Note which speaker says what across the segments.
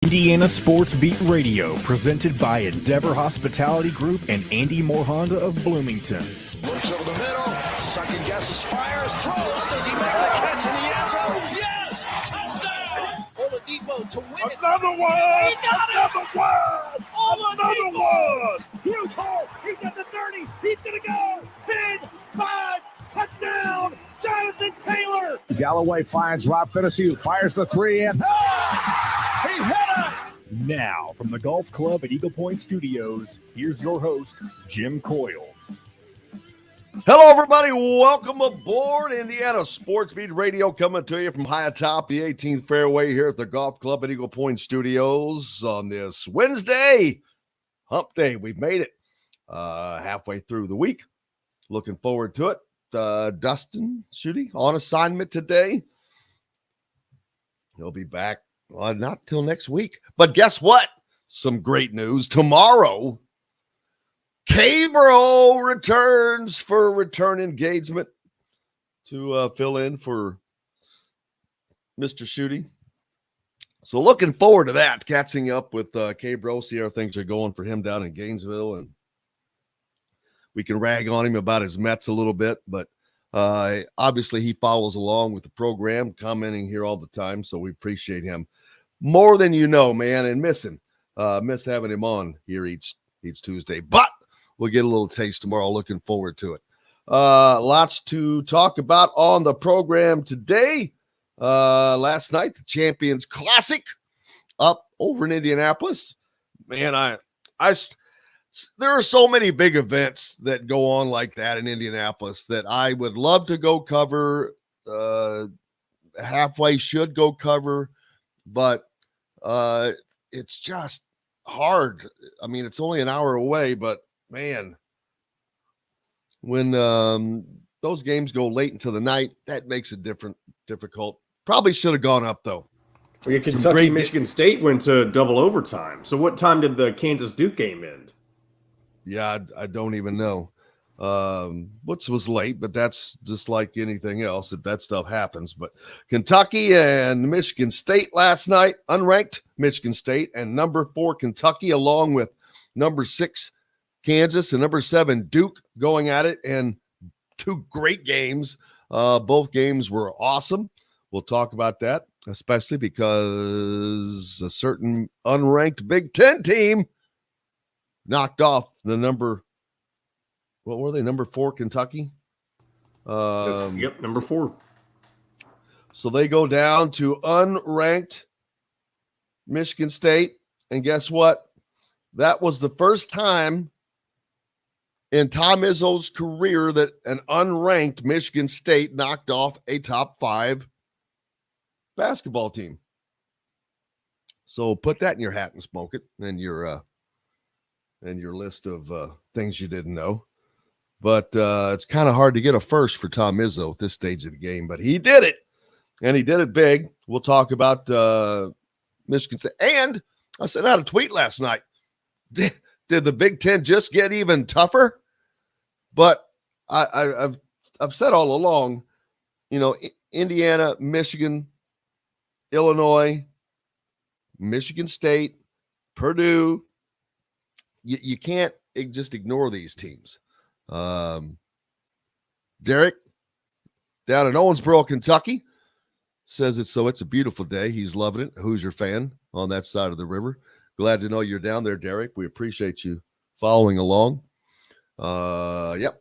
Speaker 1: Indiana Sports Beat Radio, presented by Endeavor Hospitality Group and Andy Moore Honda of Bloomington.
Speaker 2: Looks over the middle, second guesses, fires, throws. Does he make the catch in the end zone? Yes! Touchdown! Oladipo to win it.
Speaker 3: Another one!
Speaker 2: He got
Speaker 3: Another
Speaker 2: it!
Speaker 3: one! Another one!
Speaker 4: Huge hole. He's at the 30. He's going to go. 10, 5, touchdown, Jonathan Taylor.
Speaker 5: Galloway finds Rob Finnessy, who fires the three, and
Speaker 4: He hit it.
Speaker 1: Now, from the Golf Club at Eagle Point Studios, here's your host, Jim Coyle.
Speaker 6: Hello, everybody. Welcome aboard Indiana Sports Beat Radio, coming to you from high atop the 18th fairway here at the Golf Club at Eagle Point Studios on this Wednesday, hump day. We've made it halfway through the week. Looking forward to it. Dustin Schutte on assignment today. He'll be back not till next week. But guess what? Some great news. Tomorrow, K-Bro returns for a return engagement to fill in for Mr. Schutte. So looking forward to that, catching up with K-Bro, see how things are going for him down in Gainesville. And we can rag on him about his Mets a little bit, but obviously he follows along with the program, commenting here all the time, so we appreciate him more than you know, man, and miss him. Miss having him on here each Tuesday, but we'll get a little taste tomorrow. Looking forward to it. Lots to talk about on the program today. Last night, the Champions Classic up over in Indianapolis. Man, there are so many big events that go on like that in Indianapolis that I would love to go cover. Halfway should go cover, but it's just hard. I mean, it's only an hour away, but man, when those games go late into the night, that makes it difficult. Probably should have gone up though.
Speaker 7: Well, yeah, Kentucky, Michigan State went to double overtime. So what time did the Kansas Duke game end?
Speaker 6: Yeah, I don't even know. What's was late, but that's just like anything else that stuff happens. But Kentucky and Michigan State last night, unranked Michigan State and number 4 Kentucky, along with number 6 Kansas and number 7 Duke going at it, and 2 great games. Both games were awesome. We'll talk about that, especially because a certain unranked Big Ten team knocked off the number 4 Kentucky.
Speaker 7: Number 4.
Speaker 6: So they go down to unranked Michigan State. And guess what? That was the first time in Tom Izzo's career that an unranked Michigan State knocked off a top 5 basketball team. So put that in your hat and smoke it, and your list of things you didn't know. But it's kind of hard to get a first for Tom Izzo at this stage of the game, but he did it, and he did it big. We'll talk about Michigan State. And I sent out a tweet last night. Did the Big Ten just get even tougher? But I've said all along, Indiana, Michigan, Illinois, Michigan State, Purdue, you can't just ignore these teams. Derek down in Owensboro, Kentucky, says it's a beautiful day. He's loving it. Hoosier fan on that side of the river. Glad to know you're down there, Derek. We appreciate you following along. Yep.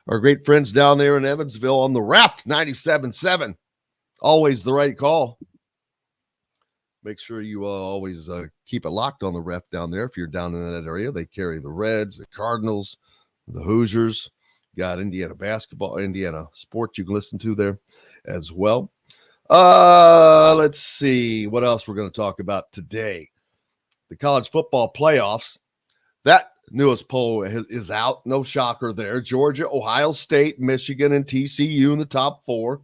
Speaker 6: Our great friends down there in Evansville on the Ref 97.7. Always the right call. Make sure you always keep it locked on the Ref down there. If you're down in that area, they carry the Reds, the Cardinals, the Hoosiers. Got Indiana basketball, Indiana sports you can listen to there as well. Let's see what else we're going to talk about today. The college football playoffs. That newest poll is out. No shocker there. Georgia, Ohio State, Michigan, and TCU in the top 4.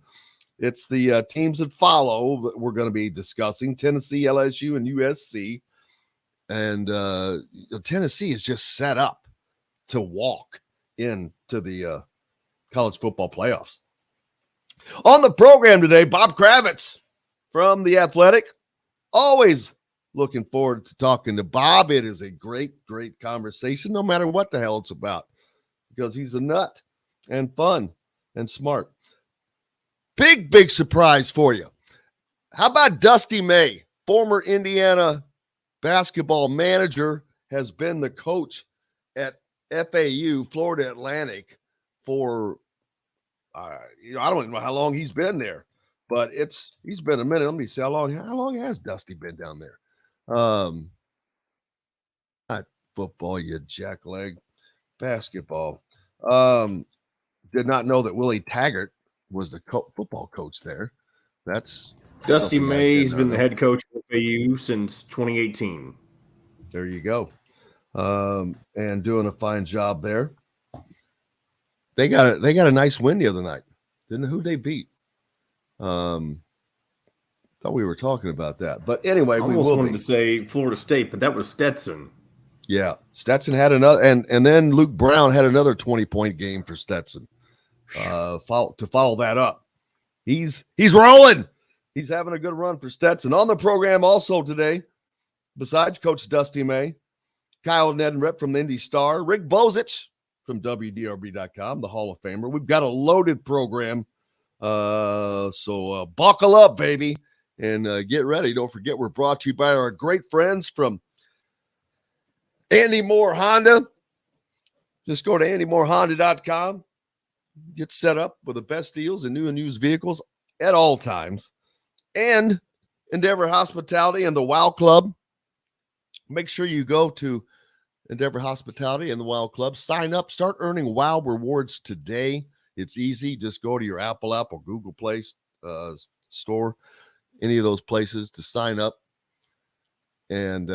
Speaker 6: It's the teams that follow that we're going to be discussing: Tennessee, LSU, and USC. And Tennessee is just set up to walk into the college football playoffs. On the program today, Bob Kravitz from The Athletic, always looking forward to talking to Bob. It is a great, great conversation, no matter what the hell it's about, because he's a nut and fun and smart. Big, big surprise for you. How about Dusty May, former Indiana basketball manager, has been the coach at FAU, Florida Atlantic, for I don't know how long he's been there, but he's been a minute. Let me see how long has Dusty been down there? Not football, you jackleg. Basketball. Did not know that Willie Taggart was the football coach there. That's
Speaker 7: Dusty May's been the head coach of FAU since 2018.
Speaker 6: There you go. And doing a fine job there. They got a nice win the other night. Who they beat? Thought we were talking about that. But anyway,
Speaker 7: I almost wanted to say Florida State, but that was Stetson.
Speaker 6: Yeah. Stetson had another, and then Luke Brown had another 20-point game for Stetson. To follow that up. He's rolling. He's having a good run for Stetson. On the program also today, besides Coach Dusty May, Kyle Neddenriep from the Indy Star, Rick Bozich from WDRB.com, the Hall of Famer. We've got a loaded program, so buckle up, baby, and get ready. Don't forget, we're brought to you by our great friends from Andy Moore Honda. Just go to andymorehonda.com. Get set up with the best deals in new and used vehicles at all times. And Endeavor Hospitality and the WOW Club. Make sure you go to Endeavor Hospitality and the WOW Club. Sign up. Start earning WOW rewards today. It's easy. Just go to your Apple app or Google Play store, any of those places to sign up. And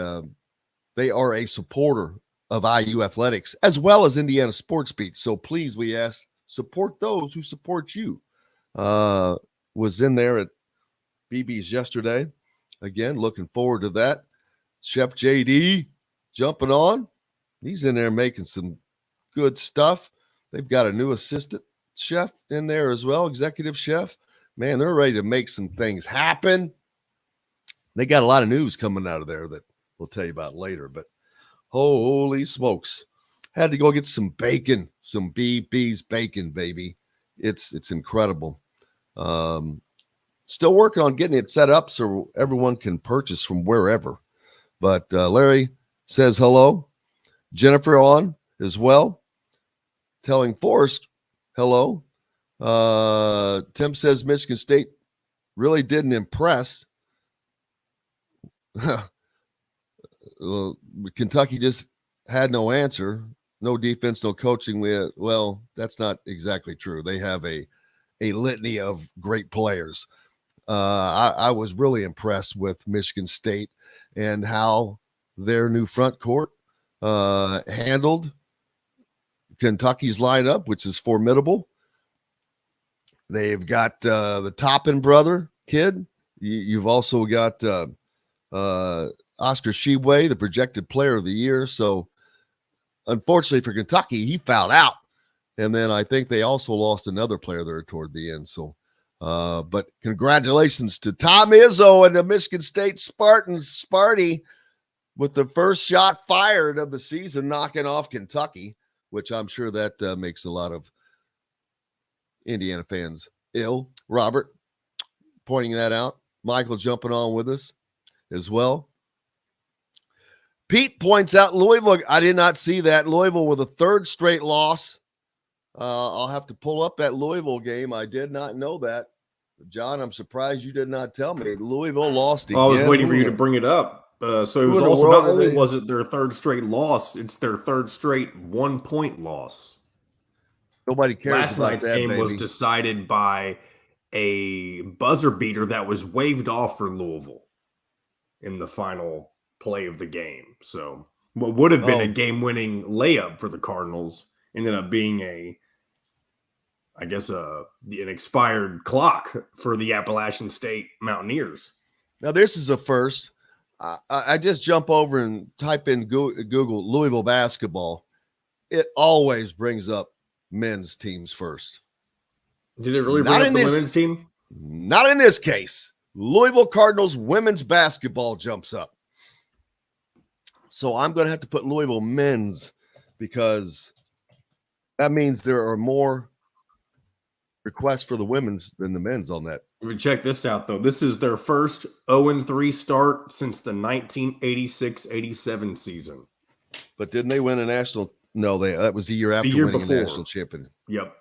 Speaker 6: they are a supporter of IU Athletics as well as Indiana Sports Beat. So please, we ask, support those who support you. Was in there at BB's yesterday. Again, looking forward to that. Chef JD jumping on. He's in there making some good stuff. They've got a new assistant chef in there as well, executive chef. Man, they're ready to make some things happen. They got a lot of news coming out of there that we'll tell you about later, but holy smokes. Had to go get some bacon, some BB's bacon, baby. It's incredible. Still working on getting it set up so everyone can purchase from wherever. But Larry says hello. Jennifer on as well. Telling Forrest hello. Tim says Michigan State really didn't impress. Well, Kentucky just had no answer. No defense, no coaching. Well, that's not exactly true. They have a litany of great players. I was really impressed with Michigan State and how their new front court handled Kentucky's lineup, which is formidable. They've got the Toppin brother kid. You've also got Oscar Tshiebwe, the projected player of the year. So unfortunately for Kentucky, he fouled out. And then I think they also lost another player there toward the end. So, but congratulations to Tom Izzo and the Michigan State Spartans, Sparty, with the first shot fired of the season, knocking off Kentucky, which I'm sure that makes a lot of Indiana fans ill. Robert pointing that out. Michael jumping on with us as well. Pete points out Louisville. I did not see that. Louisville with a third straight loss. I'll have to pull up that Louisville game. I did not know that. John, I'm surprised you did not tell me. Louisville lost again.
Speaker 7: I was waiting for you to bring it up. So it was also not only was it their third straight loss, it's their third straight 1-point loss.
Speaker 6: Nobody cares.
Speaker 7: Last night's game was decided by a buzzer beater that was waved off for Louisville in the final play of the game. So what would have been a game-winning layup for the Cardinals ended up being an expired clock for the Appalachian State Mountaineers.
Speaker 6: Now, this is a first. I just jump over and type in Google Louisville basketball. It always brings up men's teams first.
Speaker 7: Did it really bring up the women's team?
Speaker 6: Not in this case. Louisville Cardinals women's basketball jumps up. So I'm going to have to put Louisville men's because that means there are more requests for the women's than the men's on that.
Speaker 7: Check this out, though. This is their first 0-3 start since the 1986-87 season.
Speaker 6: But didn't they win a national? No, that was the year after winning a national championship.
Speaker 7: Yep.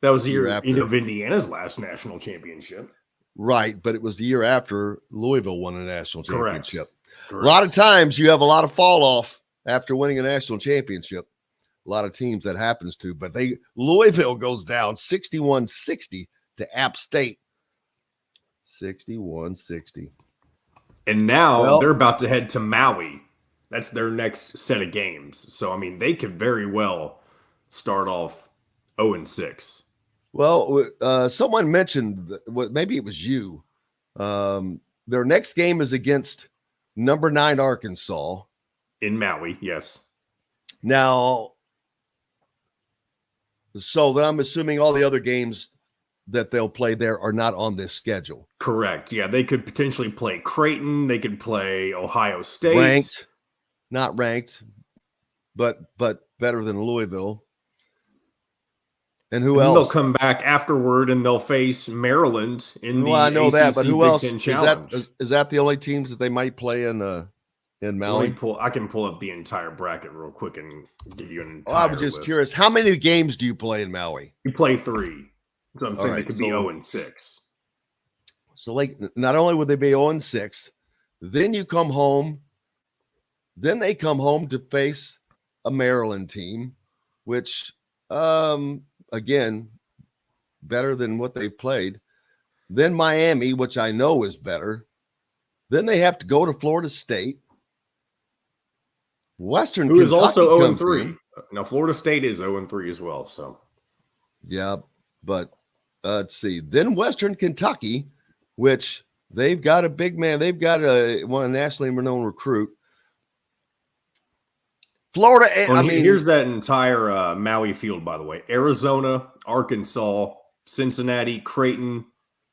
Speaker 7: That was the year of Indiana's last national championship.
Speaker 6: Right, but it was the year after Louisville won a national championship.
Speaker 7: Correct.
Speaker 6: A lot of times you have a lot of fall off after winning a national championship. A lot of teams that happens to, but Louisville goes down 61-60 to App State. 61-60.
Speaker 7: And now they're about to head to Maui. That's their next set of games. So, I mean, they could very well start off 0-6.
Speaker 6: Well, someone mentioned, maybe it was you. Their next game is against number 9 Arkansas.
Speaker 7: In Maui, yes.
Speaker 6: Now, so then I'm assuming all the other games that they'll play there are not on this schedule.
Speaker 7: Correct. Yeah, they could potentially play Creighton. They could play Ohio State.
Speaker 6: Ranked, not ranked, but better than Louisville. And who else?
Speaker 7: They'll come back afterward and they'll face Maryland in the
Speaker 6: I know
Speaker 7: ACC
Speaker 6: that, but who else?
Speaker 7: Challenge.
Speaker 6: Is that the only teams that they might play in Maui?
Speaker 7: I can pull up the entire bracket real quick and give you an entire
Speaker 6: I was just
Speaker 7: list.
Speaker 6: curious. How many games do you play in Maui?
Speaker 7: You play 3. So I'm saying
Speaker 6: All right,
Speaker 7: it could be 0-6.
Speaker 6: So like not only would they be 0-6, then you come home, then they come home to face a Maryland team, which again, better than what they've played. Then Miami, which I know is better. Then they have to go to Florida State. Western
Speaker 7: Who is
Speaker 6: Kentucky
Speaker 7: also
Speaker 6: comes
Speaker 7: 0-3.
Speaker 6: in.
Speaker 7: Now Florida State is 0-3 as well. So
Speaker 6: yeah, but let's see. Then Western Kentucky, which they've got a big man. They've got a nationally renowned recruit. Florida.
Speaker 7: Here's that entire Maui field, by the way. Arizona, Arkansas, Cincinnati, Creighton,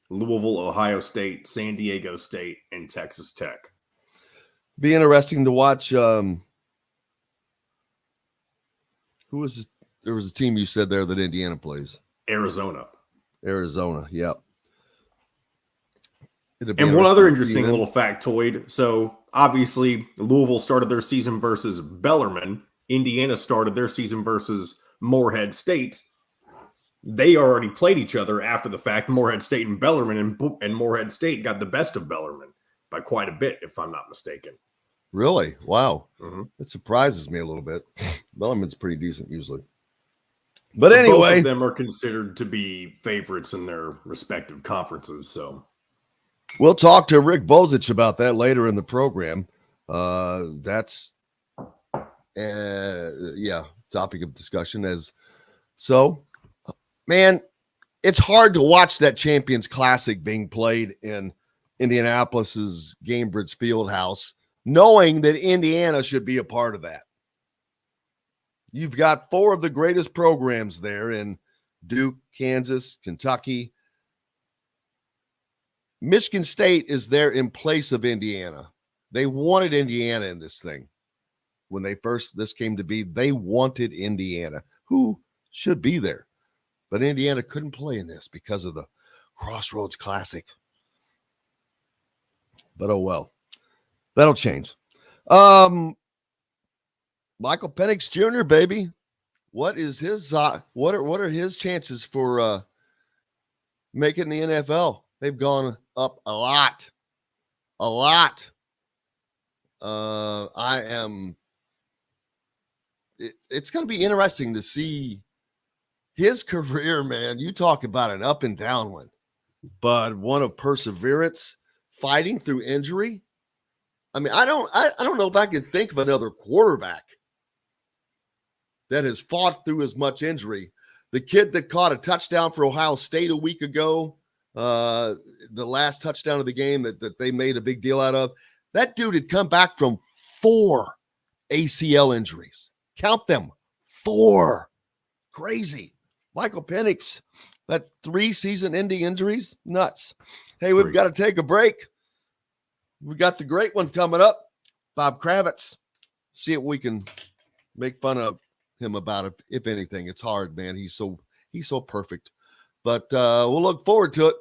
Speaker 7: Louisville, Ohio State, San Diego State, and Texas Tech.
Speaker 6: Be interesting to watch. There was a team you said there that Indiana plays.
Speaker 7: Arizona,
Speaker 6: yeah.
Speaker 7: And one other interesting little factoid. So obviously Louisville started their season versus Bellarmine. Indiana started their season versus Morehead State. They already played each other after the fact, Morehead State and Bellarmine, and Morehead State got the best of Bellarmine by quite a bit, if I'm not mistaken.
Speaker 6: Really? Wow.
Speaker 7: Mm-hmm.
Speaker 6: It surprises me a little bit. Bellarmine's pretty decent usually. But anyway,
Speaker 7: both of them are considered to be favorites in their respective conferences. So
Speaker 6: we'll talk to Rick Bozich about that later in the program. That's topic of discussion. Man, it's hard to watch that Champions Classic being played in Indianapolis's Gamebridge Fieldhouse, knowing that Indiana should be a part of that. You've got 4 of the greatest programs there in Duke, Kansas, Kentucky. Michigan State is there in place of Indiana. They wanted Indiana in this thing. When this came to be, they wanted Indiana, who should be there. But Indiana couldn't play in this because of the Crossroads Classic. But oh well. That'll change. Michael Penix Jr., baby. What is his what are his chances for making the NFL? They've gone up a lot. A lot. It's going to be interesting to see his career, man. You talk about an up and down one, but one of perseverance, fighting through injury. I mean, I don't know if I can think of another quarterback that has fought through as much injury. The kid that caught a touchdown for Ohio State a week ago, the last touchdown of the game that they made a big deal out of, that dude had come back from 4 ACL injuries. Count them. 4. Crazy. Michael Penix, that 3 season-ending injuries, nuts. Hey, we've got to take a break. We got the great one coming up. Bob Kravitz see what we can make fun of him about it. If anything, it's hard, man. He's so perfect. But we'll look forward to it.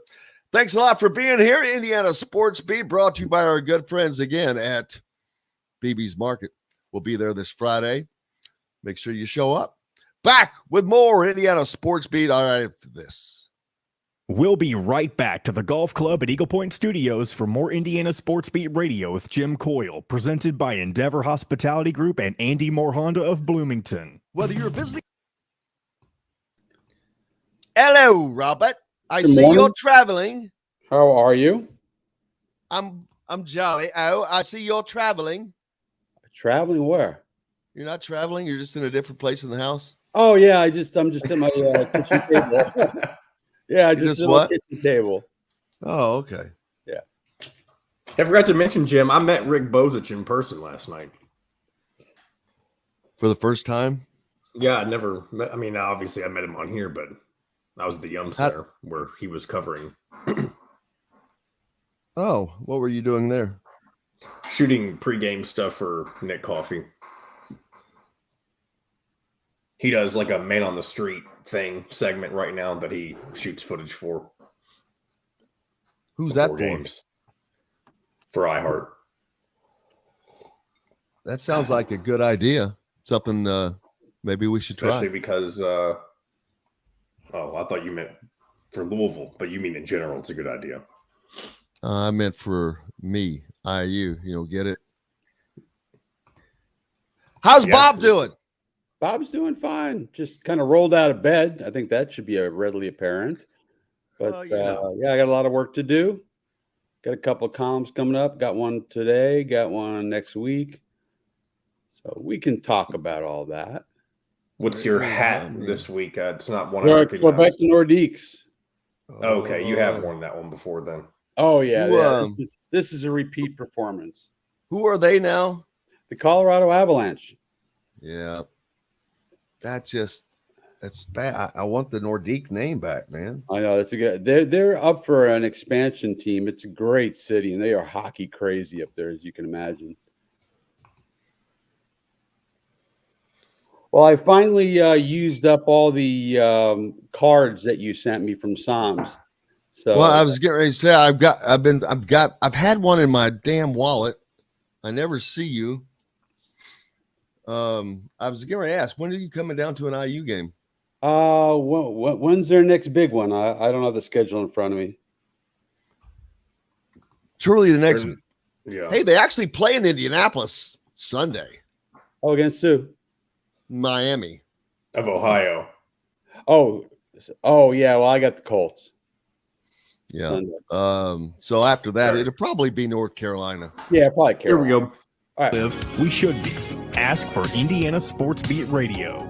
Speaker 6: Thanks a lot for being here. Indiana Sports Beat brought to you by our good friends again at BB's Market. We'll be there this Friday. Make sure you show up. Back with more Indiana Sports Beat right after this.
Speaker 1: We'll be right back to the golf club at Eagle Point Studios for more Indiana Sports Beat Radio with Jim Coyle, presented by Endeavor Hospitality Group and Andy Moore Honda of Bloomington.
Speaker 6: Whether you're visiting. Hello, Robert. I
Speaker 8: Good
Speaker 6: see
Speaker 8: morning.
Speaker 6: you're traveling.
Speaker 8: How are you?
Speaker 6: I'm jolly. Oh, I see you're traveling.
Speaker 8: Traveling where?
Speaker 6: You're not traveling. You're just in a different place in the house.
Speaker 8: Oh yeah, I'm just at my kitchen table. Yeah,
Speaker 6: You
Speaker 8: just
Speaker 6: just
Speaker 8: at
Speaker 6: what?
Speaker 8: my kitchen table.
Speaker 6: Oh, okay.
Speaker 7: I forgot to mention, Jim, I met Rick Bozich in person last night.
Speaker 6: For the first time.
Speaker 7: Yeah, I never met. I mean, obviously I met him on here, but I was at the Yum Center where he was covering.
Speaker 6: Oh, what were you doing there?
Speaker 7: Shooting pregame stuff for Nick Coffey. He does like a man on the street segment right now that he shoots footage for.
Speaker 6: Who's that for?
Speaker 7: Games. For iHeart.
Speaker 6: That sounds like a good idea. Something maybe we should
Speaker 7: Especially
Speaker 6: try.
Speaker 7: because I thought you meant for Louisville, but you mean in general, it's a good idea.
Speaker 6: I meant for me, IU. Get it? How's Bob doing?
Speaker 8: Bob's doing fine. Just kind of rolled out of bed. I think that should be readily apparent. But I got a lot of work to do. Got a couple of columns coming up. Got one today. Got one next week. So we can talk about all that.
Speaker 7: What's your hat this week? It's not one
Speaker 8: We're
Speaker 7: I
Speaker 8: back
Speaker 7: recognize.
Speaker 8: to Nordiques.
Speaker 7: Okay, you have worn that one before then.
Speaker 8: Oh yeah,
Speaker 6: Who,
Speaker 8: this is a repeat performance.
Speaker 6: Who are they now?
Speaker 8: The Colorado Avalanche.
Speaker 6: Yeah. That's bad. I want the Nordique name back, man.
Speaker 8: I know that's a good. They're up for an expansion team. It's a great city, and they are hockey crazy up there, as you can imagine. Well, I finally used up all the cards that you sent me from Psalms. So,
Speaker 6: Well, I was getting ready to say I've had one in my damn wallet. I never see you. I was getting ready to ask, when are you coming down to an IU game?
Speaker 8: when's their next big one? I don't have the schedule in front of me.
Speaker 6: Truly the next.
Speaker 7: Yeah.
Speaker 6: Hey, they actually play in Indianapolis Sunday.
Speaker 8: Oh, against who?
Speaker 6: Miami.
Speaker 7: Of Ohio.
Speaker 8: Oh, yeah. Well, I got the Colts.
Speaker 6: Yeah.
Speaker 8: Sunday.
Speaker 6: So after that, it'll probably be North Carolina.
Speaker 8: Yeah, probably.
Speaker 7: Here we go.
Speaker 8: All right.
Speaker 1: We should be. Ask for Indiana Sports Beat Radio.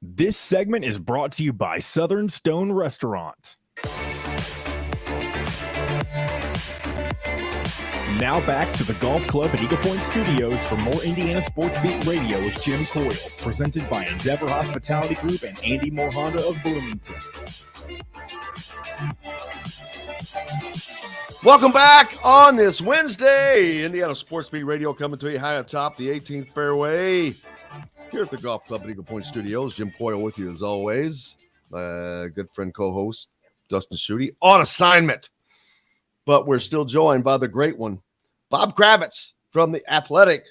Speaker 1: This segment is brought to you by Southern Stone Restaurant. Now back to the golf club at Eagle Point Studios for more Indiana Sports Beat Radio with Jim Coyle, presented by Endeavor Hospitality Group and Andy Moore Honda of Bloomington.
Speaker 6: Welcome back on this Wednesday. Indiana Sports Beat Radio coming to you high atop the 18th fairway here at the Golf Club at Eagle Point Studios. Jim Coyle with you as always. Good friend, co-host Dustin Schutte on assignment. But we're still joined by the great one, Bob Kravitz from The Athletic.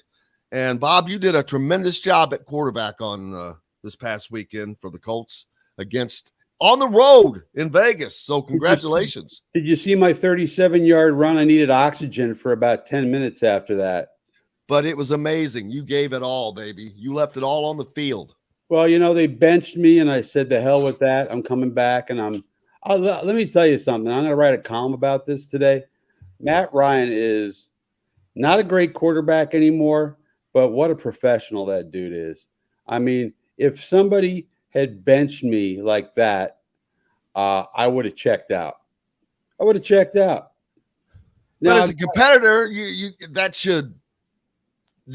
Speaker 6: And Bob, you did a tremendous job at quarterback on this past weekend for the Colts against on the road in Vegas. So congratulations.
Speaker 8: Did you see my 37-yard run? I needed oxygen for about 10 minutes after that.
Speaker 6: But it was amazing. You gave it all, baby. You left it all on the field.
Speaker 8: Well, they benched me, and I said, "The hell with that. I'm coming back." And let me tell you something. I'm going to write a column about this today. Matt Ryan is not a great quarterback anymore, but what a professional that dude is. I mean, if somebody had benched me like that, I would have checked out. Now,
Speaker 6: But as a competitor, you that should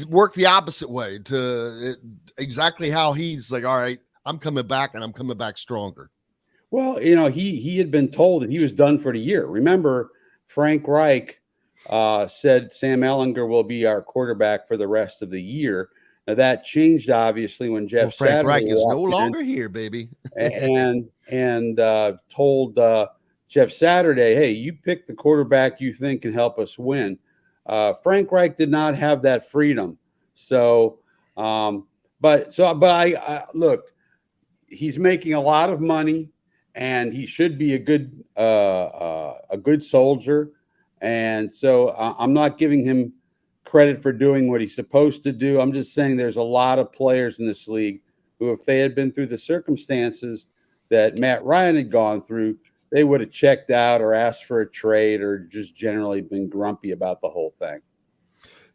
Speaker 6: work the opposite way to exactly how he's like, all right, I'm coming back and I'm coming back stronger.
Speaker 8: Well, he had been told that he was done for the year. Remember, Frank Reich said Sam Ellinger will be our quarterback for the rest of the year. Now that changed obviously when Jeff
Speaker 6: Frank
Speaker 8: Saturday
Speaker 6: Reich is no
Speaker 8: walked in
Speaker 6: longer here, baby.
Speaker 8: and told Jeff Saturday, "Hey, you pick the quarterback you think can help us win." Frank Reich did not have that freedom. So, but I look, he's making a lot of money, and he should be a good soldier. And so I'm not giving him credit for doing what he's supposed to do. I'm just saying there's a lot of players in this league who, if they had been through the circumstances that Matt Ryan had gone through, they would have checked out or asked for a trade or just generally been grumpy about the whole thing.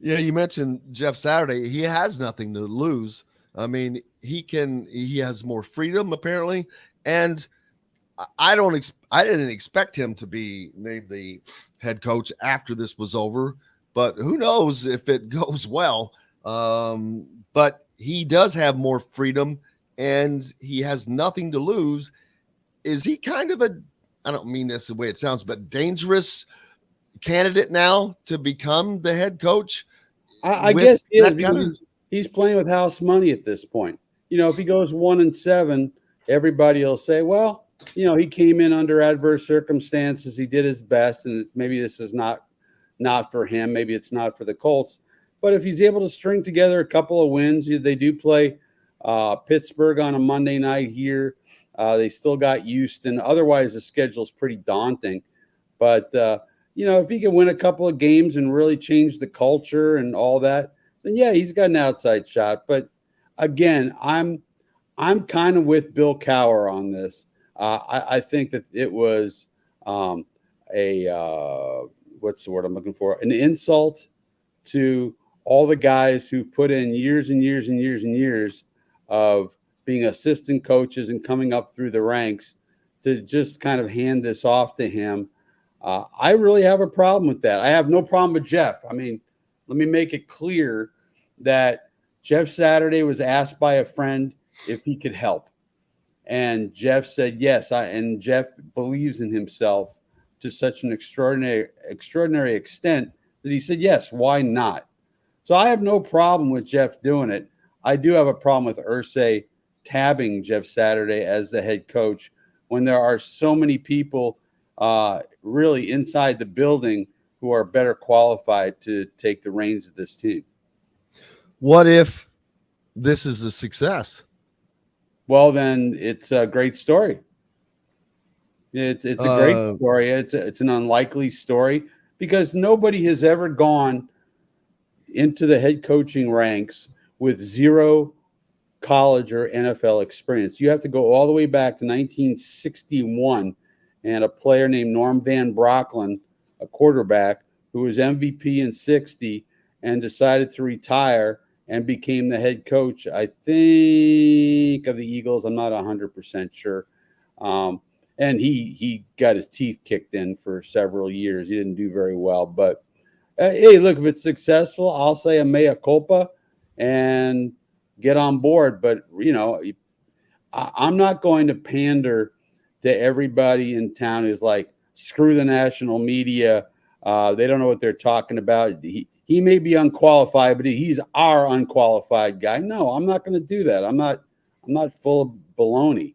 Speaker 6: Yeah, you mentioned Jeff Saturday. He has nothing to lose. I mean, he has more freedom apparently, and I didn't expect him to be named the head coach after this was over, but who knows if it goes well. But he does have more freedom, and he has nothing to lose. Is he kind of I don't mean this the way it sounds, but dangerous candidate now to become the head coach?
Speaker 8: I guess he's playing with house money at this point. If he goes 1-7, everybody will say, well, he came in under adverse circumstances. He did his best, and maybe this is not for him. Maybe it's not for the Colts. But if he's able to string together a couple of wins, they do play Pittsburgh on a Monday night here. They still got Houston. Otherwise, the schedule is pretty daunting. But, if he can win a couple of games and really change the culture and all that, then, yeah, he's got an outside shot. But, again, I'm kind of with Bill Cowher on this. I think that it was what's the word I'm looking for? An insult to all the guys who put in years and years and years and years of being assistant coaches and coming up through the ranks to just kind of hand this off to him. I really have a problem with that. I have no problem with Jeff. I mean, let me make it clear that Jeff Saturday was asked by a friend if he could help. And Jeff said yes. And Jeff believes in himself to such an extraordinary extent that he said yes. Why not? So I have no problem with Jeff doing it. I do have a problem with Irsay tabbing Jeff Saturday as the head coach when there are so many people really inside the building who are better qualified to take the reins of this team.
Speaker 6: What if this is a success?
Speaker 8: Well, then it's a great story. It's a great story. It's an unlikely story because nobody has ever gone into the head coaching ranks with zero college or NFL experience. You have to go all the way back to 1961 and a player named Norm Van Brocklin, a quarterback who was MVP in 60 and decided to retire and became the head coach, I think, of the Eagles. I'm not 100% sure. And he got his teeth kicked in for several years. He didn't do very well. But, hey, look, if it's successful, I'll say a mea culpa and get on board. But, I'm not going to pander to everybody in town who's like, screw the national media. They don't know what they're talking about. He may be unqualified, but he's our unqualified guy. No, I'm not going to do that. I'm not full of baloney.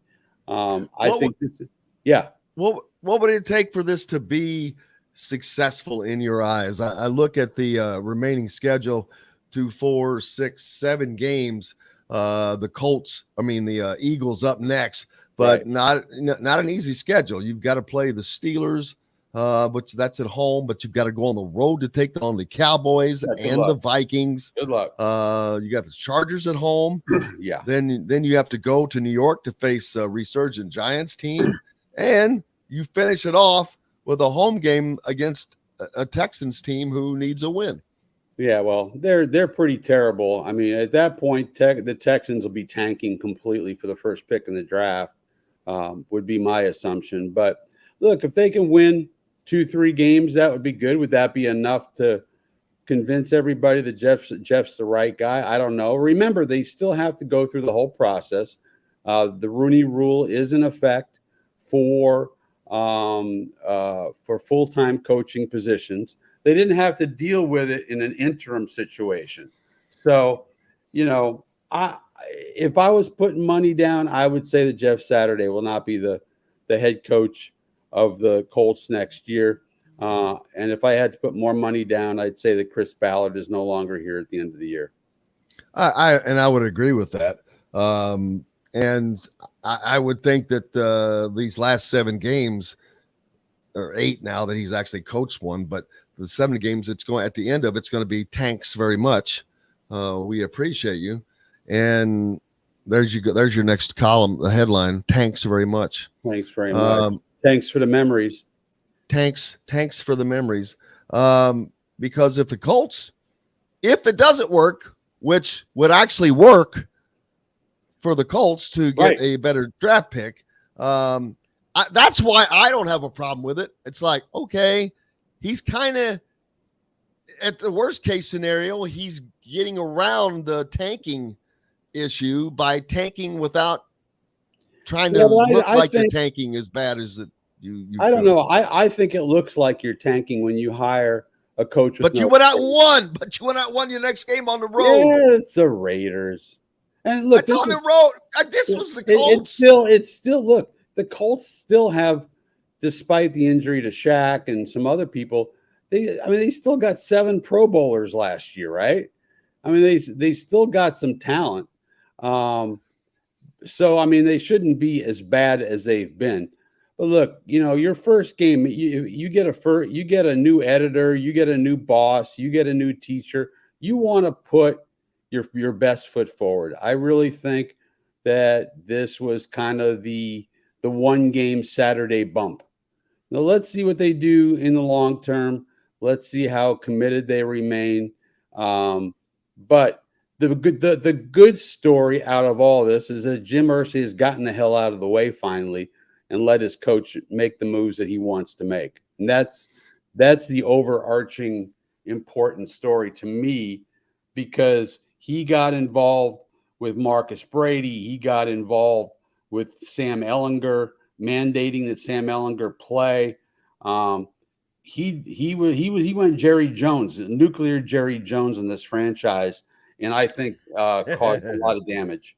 Speaker 6: What would it take for this to be successful in your eyes? I look at the remaining schedule, 2, 4, 6, 7 games. The Eagles up next, but right. not an easy schedule. You've got to play the Steelers, which that's at home, but you've got to go on the road to take on the Cowboys and the Vikings.
Speaker 8: Good luck.
Speaker 6: You got the Chargers at home.
Speaker 8: Yeah.
Speaker 6: Then you have to go to New York to face a resurgent Giants team, and you finish it off with a home game against a Texans team who needs a win.
Speaker 8: Yeah, well, they're pretty terrible. I mean, at that point, the Texans will be tanking completely for the first pick in the draft, would be my assumption. But look, if they can win 2-3 games, that would be good. Would that be enough to convince everybody that Jeff's the right guy? I don't know. Remember, they still have to go through the whole process. The Rooney Rule is in effect for full-time coaching positions. They didn't have to deal with it in an interim situation. So, if I was putting money down, I would say that Jeff Saturday will not be the head coach of the Colts next year. And if I had to put more money down, I'd say that Chris Ballard is no longer here at the end of the year.
Speaker 6: I would agree with that. And I would think that these last 7 games, or 8 now that he's actually coached one, but the 7 games it's going at the end of it's going to be thanks very much. We appreciate you. And there's your next column, the headline. Thanks very much.
Speaker 8: Thanks very much. Thanks for the memories.
Speaker 6: Thanks for the memories. Because if the Colts, if it doesn't work, which would actually work for the Colts to get a better draft pick, that's why I don't have a problem with it. It's like, okay, he's kind of, at the worst case scenario, he's getting around the tanking issue by tanking without trying to look like you're tanking as bad as it.
Speaker 8: I don't know. I think it looks like you're tanking when you hire a coach.
Speaker 6: But you went out and won. But you went out and won your next game on the road.
Speaker 8: Yeah, it's the Raiders. And look,
Speaker 6: on the road. This was the Colts.
Speaker 8: It's still look. The Colts still have, despite the injury to Shaq and some other people, they still got 7 Pro Bowlers last year, right? I mean, they still got some talent. So I mean, they shouldn't be as bad as they've been. But look, your first game, you get a new editor, you get a new boss, you get a new teacher. You want to put your best foot forward. I really think that this was kind of the one game Saturday bump. Now let's see what they do in the long term. Let's see how committed they remain. But the good story out of all this is that Jim Irsay has gotten the hell out of the way finally and let his coach make the moves that he wants to make. And that's the overarching important story to me, because he got involved with Marcus Brady. He got involved with Sam Ellinger, mandating that Sam Ellinger play. He went Jerry Jones, nuclear Jerry Jones in this franchise, and I think caused a lot of damage.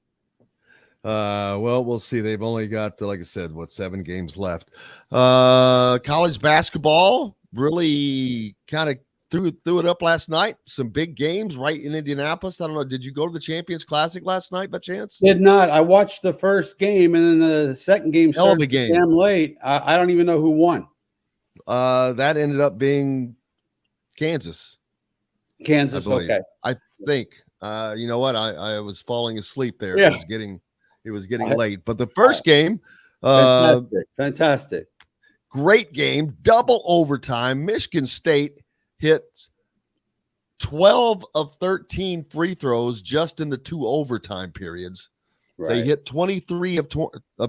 Speaker 6: Well, we'll see. They've only got, like I said, 7 games left. College basketball really kind of threw it up last night. Some big games right in Indianapolis. I don't know. Did you go to the Champions Classic last night by chance?
Speaker 8: Did not. I watched the first game, and then the second game started damn late. I don't even know who won.
Speaker 6: That ended up being Kansas.
Speaker 8: Okay.
Speaker 6: I think. You know what? I was falling asleep there. Yeah. It was getting late. But the first game,
Speaker 8: fantastic.
Speaker 6: Great game, double overtime. Michigan State hit 12 of 13 free throws just in the 2 overtime periods. Right. They hit 23 of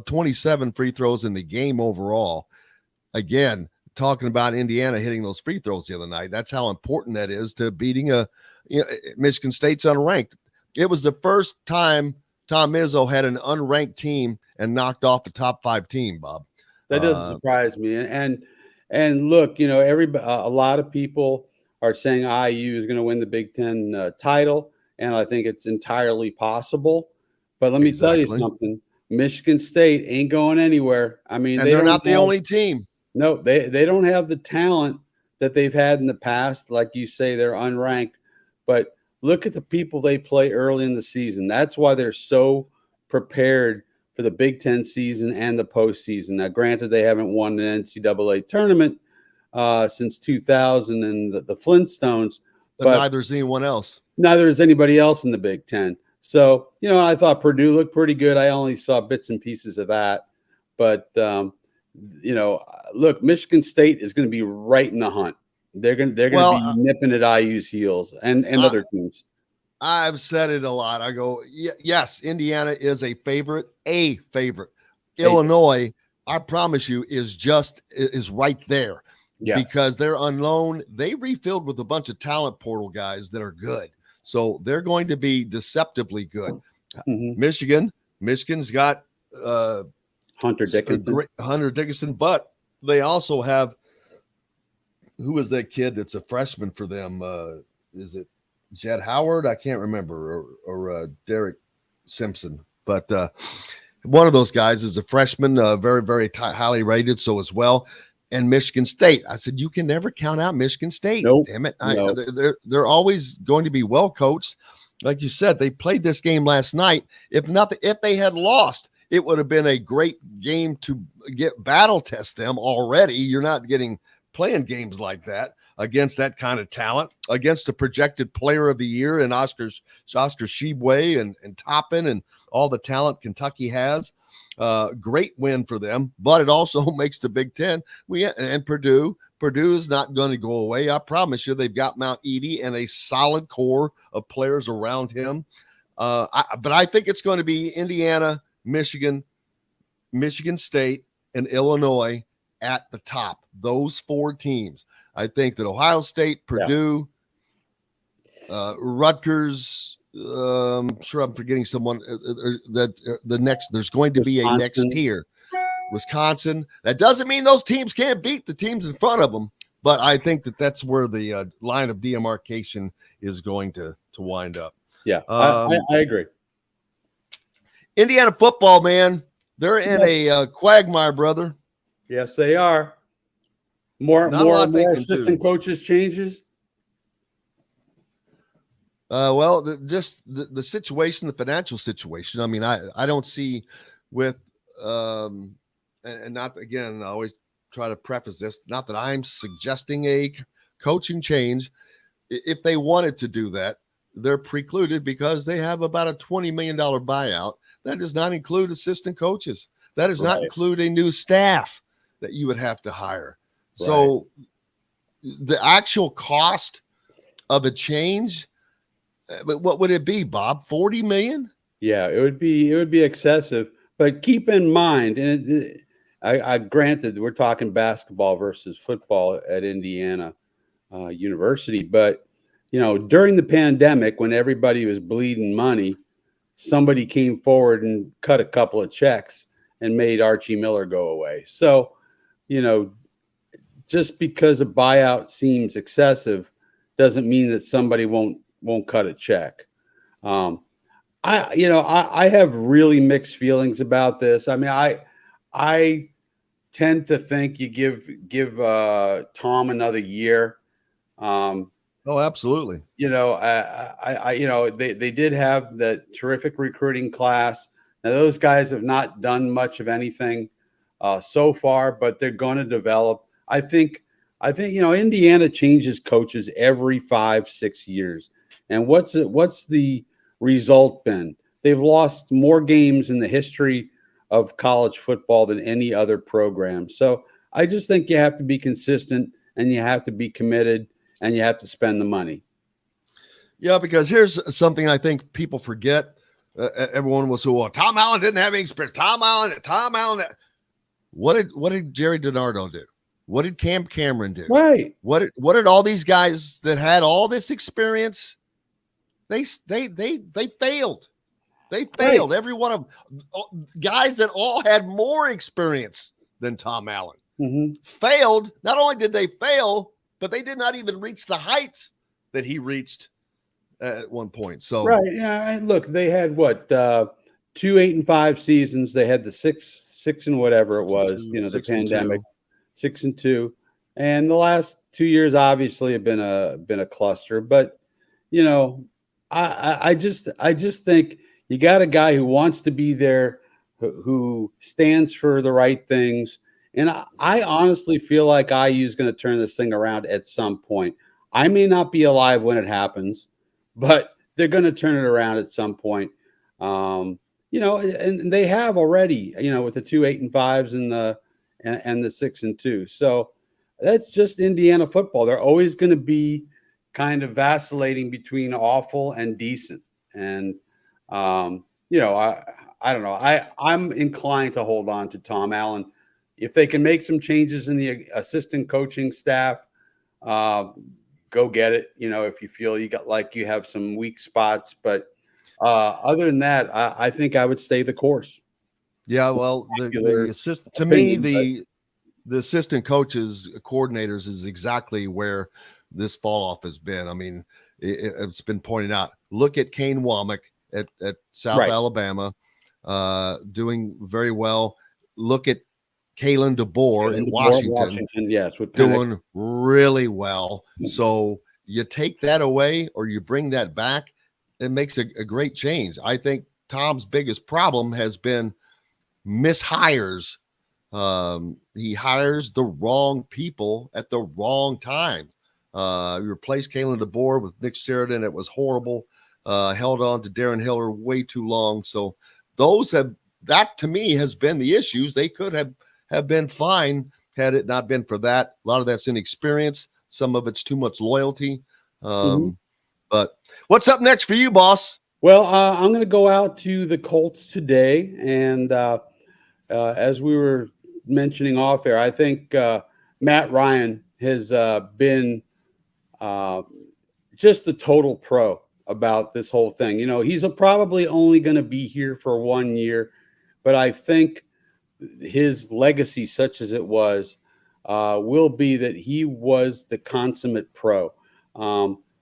Speaker 6: 27 free throws in the game overall. Again, talking about Indiana hitting those free throws the other night. That's how important that is to beating Michigan State's unranked. It was the first time Tom Izzo had an unranked team and knocked off the top 5 team, Bob.
Speaker 8: That doesn't surprise me. And look, a lot of people are saying IU is going to win the Big Ten title, and I think it's entirely possible. But let me tell you something: Michigan State ain't going anywhere. I mean,
Speaker 6: they're not the only team.
Speaker 8: No, they don't have the talent that they've had in the past. Like you say, they're unranked. But look at the people they play early in the season. That's why they're so prepared for the Big Ten season and the postseason. Now, granted, they haven't won an NCAA tournament since 2000 and the Flintstones.
Speaker 6: But neither is anyone else.
Speaker 8: Neither is anybody else in the Big Ten. So, I thought Purdue looked pretty good. I only saw bits and pieces of that. But, look, Michigan State is going to be right in the hunt. They're going to be nipping at IU's heels and other teams.
Speaker 6: I've said it a lot. I go, yes, Indiana is a favorite. Illinois, I promise you, is right there. Yeah. Because they're unknown. They refilled with a bunch of talent portal guys that are good. So they're going to be deceptively good. Mm-hmm. Michigan's got
Speaker 8: Hunter Dickinson,
Speaker 6: but they also have who was that kid that's a freshman for them? Is it Jed Howard? I can't remember, or Derek Simpson. But one of those guys is a freshman, very, very highly rated. So as well. And Michigan State. I said, you can never count out Michigan State.
Speaker 8: Nope.
Speaker 6: Damn it.
Speaker 8: Nope.
Speaker 6: They're always going to be well coached. Like you said, they played this game last night. If they had lost, it would have been a great game to get battle test them already. You're not playing games like that against that kind of talent, against a projected player of the year and Oscar Shibwe and Toppin and all the talent Kentucky has. Great win for them, but it also makes the Big Ten. And Purdue is not going to go away. I promise you, they've got Mount Edie and a solid core of players around him. But I think it's going to be Indiana, Michigan State, and Illinois at the top. Those 4 teams. I think that Ohio State, Purdue, Rutgers. I'm sure I'm forgetting someone. There's going to be a next tier. Wisconsin. That doesn't mean those teams can't beat the teams in front of them, but I think that's where the line of demarcation is going to wind up.
Speaker 8: Yeah, I agree.
Speaker 6: Indiana football, man, they're in a quagmire, brother.
Speaker 8: Yes, they are. More assistant coaches changes.
Speaker 6: Well, the situation, the financial situation. I mean, I don't see with and not again. I always try to preface this. Not that I'm suggesting a coaching change. If they wanted to do that, they're precluded because they have about a $20 million buyout. That does not include assistant coaches. That does not include a new staff that you would have to hire. Right. So the actual cost of a change, but what would it be, Bob? 40 million?
Speaker 8: Yeah, it would be excessive. But keep in mind, and I granted we're talking basketball versus football at Indiana University, but during the pandemic when everybody was bleeding money, somebody came forward and cut a couple of checks and made Archie Miller go away. So, just because a buyout seems excessive doesn't mean that somebody won't cut a check. I have really mixed feelings about this. I mean, I tend to think you give Tom another year.
Speaker 6: Oh, absolutely.
Speaker 8: They did have that terrific recruiting class. Now those guys have not done much of anything so far, but they're going to develop. I think Indiana changes coaches every 5-6 years. And what's the result been? They've lost more games in the history of college football than any other program. So I just think you have to be consistent and you have to be committed and you have to spend the money.
Speaker 6: Yeah, because here's something I think people forget. Everyone will say, well, Tom Allen didn't have any experience. Tom Allen. What did Jerry DiNardo do? What did Cam Cameron do?
Speaker 8: Right.
Speaker 6: What did all these guys that had all this experience? They failed. They failed. Right. Every one of them, guys that all had more experience than Tom Allen failed. Not only did they fail, but they did not even reach the heights that he reached at one point. So
Speaker 8: right, yeah. Look, they had 2 8-5 seasons. They had the six and whatever it was. The pandemic, 6-2, and the last 2 years obviously have been a cluster. But I just think you got a guy who wants to be there, who stands for the right things. And I honestly feel like IU is going to turn this thing around at some point. I may not be alive when it happens, but they're going to turn it around at some point. And they have already, with the 2 8-5s and the 6-2. So that's just Indiana football. They're always going to be kind of vacillating between awful and decent. And, I don't know. I'm inclined to hold on to Tom Allen. If they can make some changes in the assistant coaching staff, go get it. If you feel you have some weak spots, but other than that, I think I would stay the course.
Speaker 6: Yeah, well, the assistant to me, the assistant coaches, coordinators is exactly where this fall off has been. I mean, it's been pointed out. Look at Kane Womack at South Alabama, doing very well. Look at Kalen DeBoer at Washington,
Speaker 8: yes, with
Speaker 6: doing really well. So you take that away or you bring that back, it makes a great change. I think Tom's biggest problem has been mishires. He hires the wrong people at the wrong time. You replaced Kalen DeBoer with Nick Sheridan. It was horrible. Held on to Darren Hiller way too long. So that to me has been the issues. They could have been fine had it not been for that. A lot of that's inexperience. Some of it's too much loyalty. But what's up next for you, boss?
Speaker 8: Well, I'm going to go out to the Colts today. And as we were mentioning off air, I think Matt Ryan has been just the total pro about this whole thing. You know, he's probably only going to be here for 1 year, but I think his legacy, such as it was, will be that he was the consummate pro.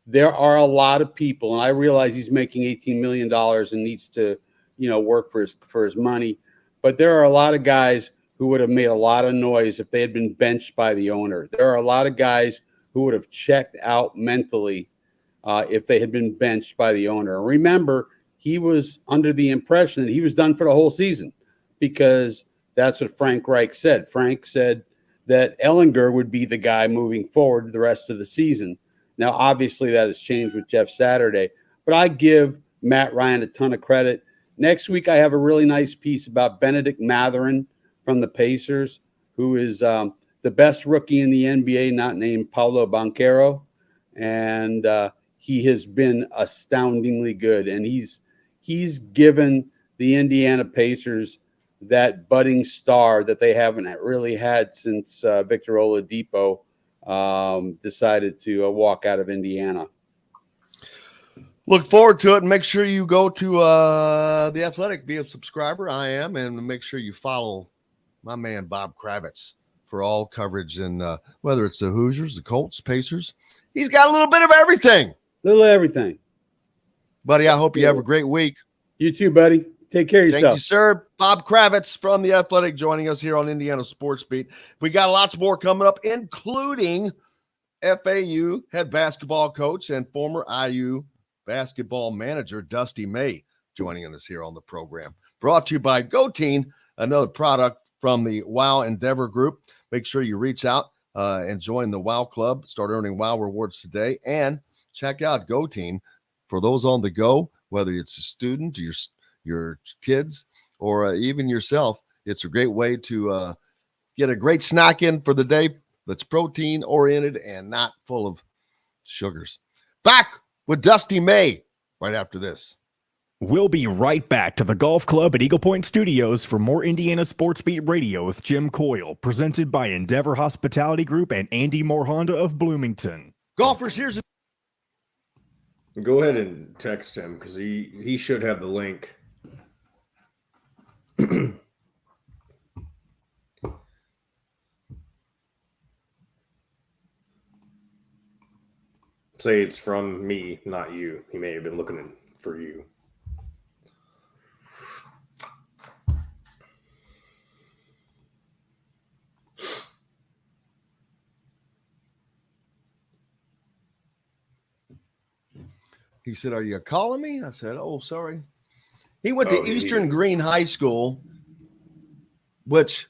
Speaker 8: There are a lot of people, and I realize he's making $18 million and needs to, work for his money. But there are a lot of guys who would have made a lot of noise if they had been benched by the owner. There are a lot of guys who would have checked out mentally if they had been benched by the owner. Remember, he was under the impression that he was done for the whole season because that's what Frank Reich said. Frank said that Ellinger would be the guy moving forward the rest of the season. Now, obviously, that has changed with Jeff Saturday, but I give Matt Ryan a ton of credit. Next week, I have a really nice piece about Benedict Mathurin from the Pacers, who is the best rookie in the NBA, not named Paolo Banchero. And he has been astoundingly good. And he's given the Indiana Pacers that budding star that they haven't really had since Victor Oladipo decided to walk out of Indiana.
Speaker 6: Look forward to it, and make sure you go to The Athletic, be a subscriber. I am, and make sure you follow my man Bob Kravitz for all coverage, and whether it's the Hoosiers, the Colts, Pacers. He's got a little bit of everything.
Speaker 8: Little everything.
Speaker 6: Buddy, I hope you have a great week.
Speaker 8: You too, buddy. Take care of yourself.
Speaker 6: Thank you, sir. Bob Kravitz from The Athletic joining us here on Indiana Sports Beat. We got lots more coming up, including FAU head basketball coach and former IU basketball manager Dusty May joining us here on the program. Brought to you by GoTeen, another product from the WOW Endeavor Group. Make sure you reach out and join the WOW Club. Start earning WOW rewards today. And check out GoTeen for those on the go, whether it's a student, your kids, or even yourself. It's a great way to get a great snack in for the day that's protein-oriented and not full of sugars. Back with Dusty May right after this.
Speaker 1: We'll be right back to the Golf Club at Eagle Point Studios for more Indiana Sports Beat Radio with Jim Coyle, presented by Endeavor Hospitality Group and Andy Moore Honda of Bloomington.
Speaker 6: Golfers, here's a...
Speaker 7: Go ahead and text him because he should have the link. Say it's from me, not you. He may have been looking for you.
Speaker 6: He said, "Are you calling me?" I said, "Oh, sorry." He went to Eastern Green High School, which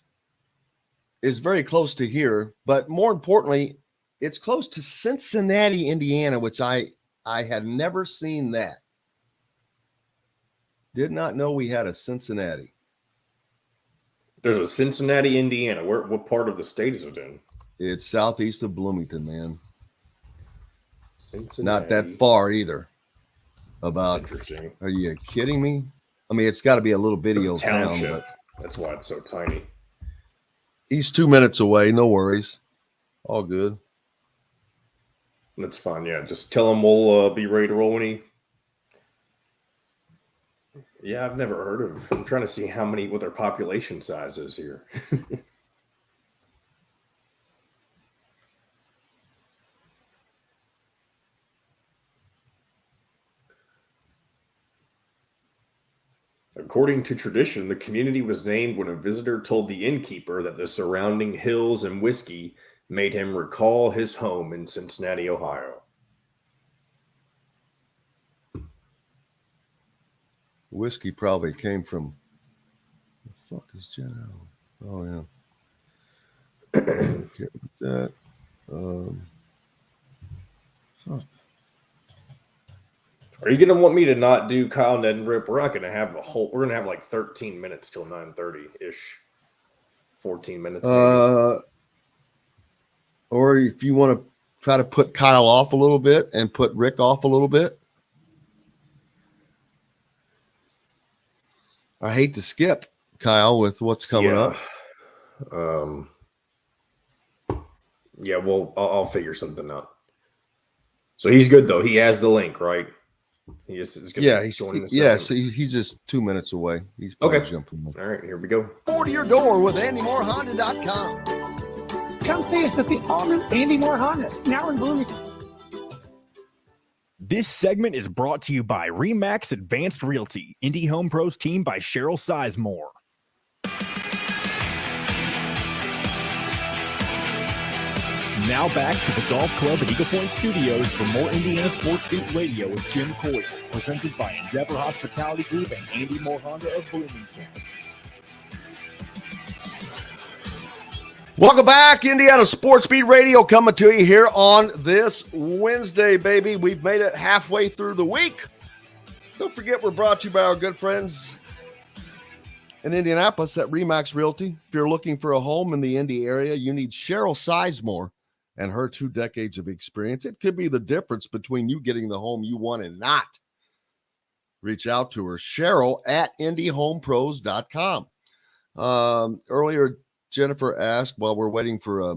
Speaker 6: is very close to here, but more importantly, it's close to Cincinnati, Indiana, which I had never seen that. Did not know we had a Cincinnati.
Speaker 7: There's a Cincinnati, Indiana. What part of the state is it in?
Speaker 6: It's southeast of Bloomington, man.
Speaker 7: Cincinnati.
Speaker 6: Not that far either.
Speaker 7: Interesting.
Speaker 6: Are you kidding me? I mean, it's got to be a little bitty old town, but
Speaker 7: that's why it's so tiny.
Speaker 6: He's 2 minutes away. No worries. All good.
Speaker 7: That's fine. Yeah, just tell him we'll be ready to roll when he. Yeah, I've never heard of. I'm trying to see what their population size is here. According to tradition, the community was named when a visitor told the innkeeper that the surrounding hills and whiskey made him recall his home in Cincinnati, Ohio.
Speaker 6: Whiskey probably came from. The fuck is Jen? Oh yeah. Okay, with that. Fuck.
Speaker 7: Are you going to want me to not do Kyle Neddenriep? We're not going to have the whole. We're going to have like 13 minutes till 9:30 ish. 14 minutes.
Speaker 6: Or if you want to try to put Kyle off a little bit and put Rick off a little bit. I hate to skip Kyle with what's coming up.
Speaker 7: Yeah, well, I'll figure something out. So he's good though. He has the link, right? He is
Speaker 6: He's just 2 minutes away. He's probably jumping.
Speaker 7: All right, here we go.
Speaker 9: Door to your door with AndyMooreHonda.com. Come see us at the all-new Andy Moore Honda, now in Bloomington.
Speaker 1: This segment is brought to you by Remax Advanced Realty, Indie Home Pros team by Cheryl Sizemore. Now back to the Golf Club at Eagle Point Studios for more Indiana Sports Beat Radio with Jim Coyle, presented by Endeavor Hospitality Group and Andy Moore Honda of Bloomington.
Speaker 6: Welcome back, Indiana Sports Beat Radio, coming to you here on this Wednesday, baby. We've made it halfway through the week. Don't forget, we're brought to you by our good friends in Indianapolis at Remax Realty. If you're looking for a home in the Indy area, you need Cheryl Sizemore and her 2 decades of experience. It could be the difference between you getting the home you want and not. Reach out to her, Cheryl at IndyHomePros.com. Earlier, Jennifer asked, while we're waiting for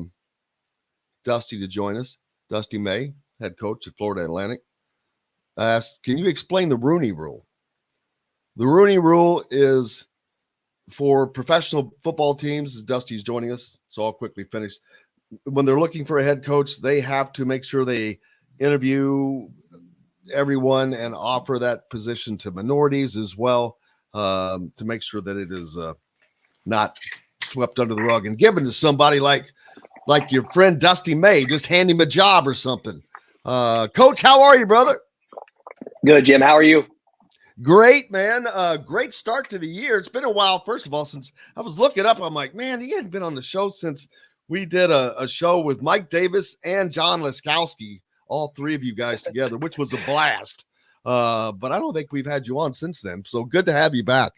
Speaker 6: Dusty to join us, Dusty May, head coach at Florida Atlantic, asked, can you explain the Rooney Rule? The Rooney Rule is for professional football teams. Dusty's joining us, so I'll quickly finish. When they're looking for a head coach, they have to make sure they interview everyone and offer that position to minorities as well, to make sure that it is not swept under the rug and given to somebody like your friend Dusty May. Just hand him a job or something. Coach, how are you, brother?
Speaker 10: Good, Jim. How are you?
Speaker 6: Great, man. Great start to the year. It's been a while, first of all, since I was looking up. I'm like, man, he hadn't been on the show since we did a show with Mike Davis and John Laskowski, all 3 of you guys together, which was a blast. But I don't think we've had you on since then. So good to have you back.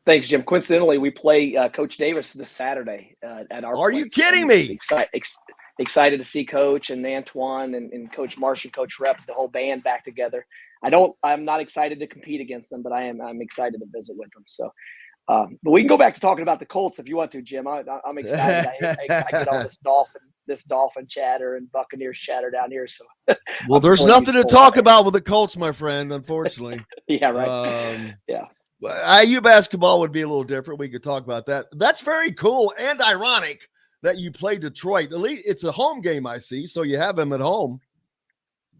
Speaker 10: Thanks, Jim. Coincidentally, we play Coach Davis this Saturday at our.
Speaker 6: Are you kidding me?
Speaker 10: Excited to see Coach and Antoine and Coach Marsh and Coach Rep, the whole band back together. I'm not excited to compete against them, but I'm excited to visit with them. So, but we can go back to talking about the Colts if you want to, Jim. I'm excited. I get all this Dolphin chatter and Buccaneers chatter down here. So,
Speaker 6: well, there's nothing to talk about with the Colts, my friend. Unfortunately.
Speaker 10: Yeah. Right. Yeah.
Speaker 6: IU basketball would be a little different. We could talk about that. That's very cool and ironic that you play Detroit. At least it's a home game, I see. So you have him at home.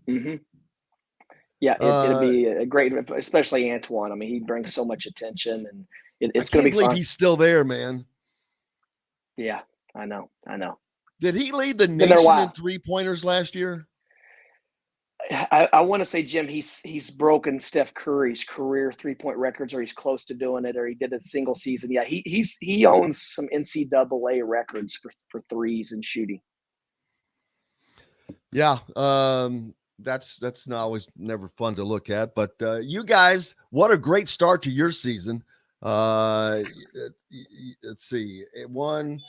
Speaker 10: Mm-hmm. Yeah, it'll be a great, especially Antoine. I mean, he brings so much attention, and it's going to be fun.
Speaker 6: He's still there, man.
Speaker 10: Yeah, I know.
Speaker 6: Did he lead the nation in 3-pointers last year?
Speaker 10: I want to say, Jim, he's broken Steph Curry's career 3-point records, or he's close to doing it, or he did it single season. Yeah, he owns some NCAA records for threes and shooting.
Speaker 6: Yeah, that's not always never fun to look at, but you guys, what a great start to your season. Let's see, 1,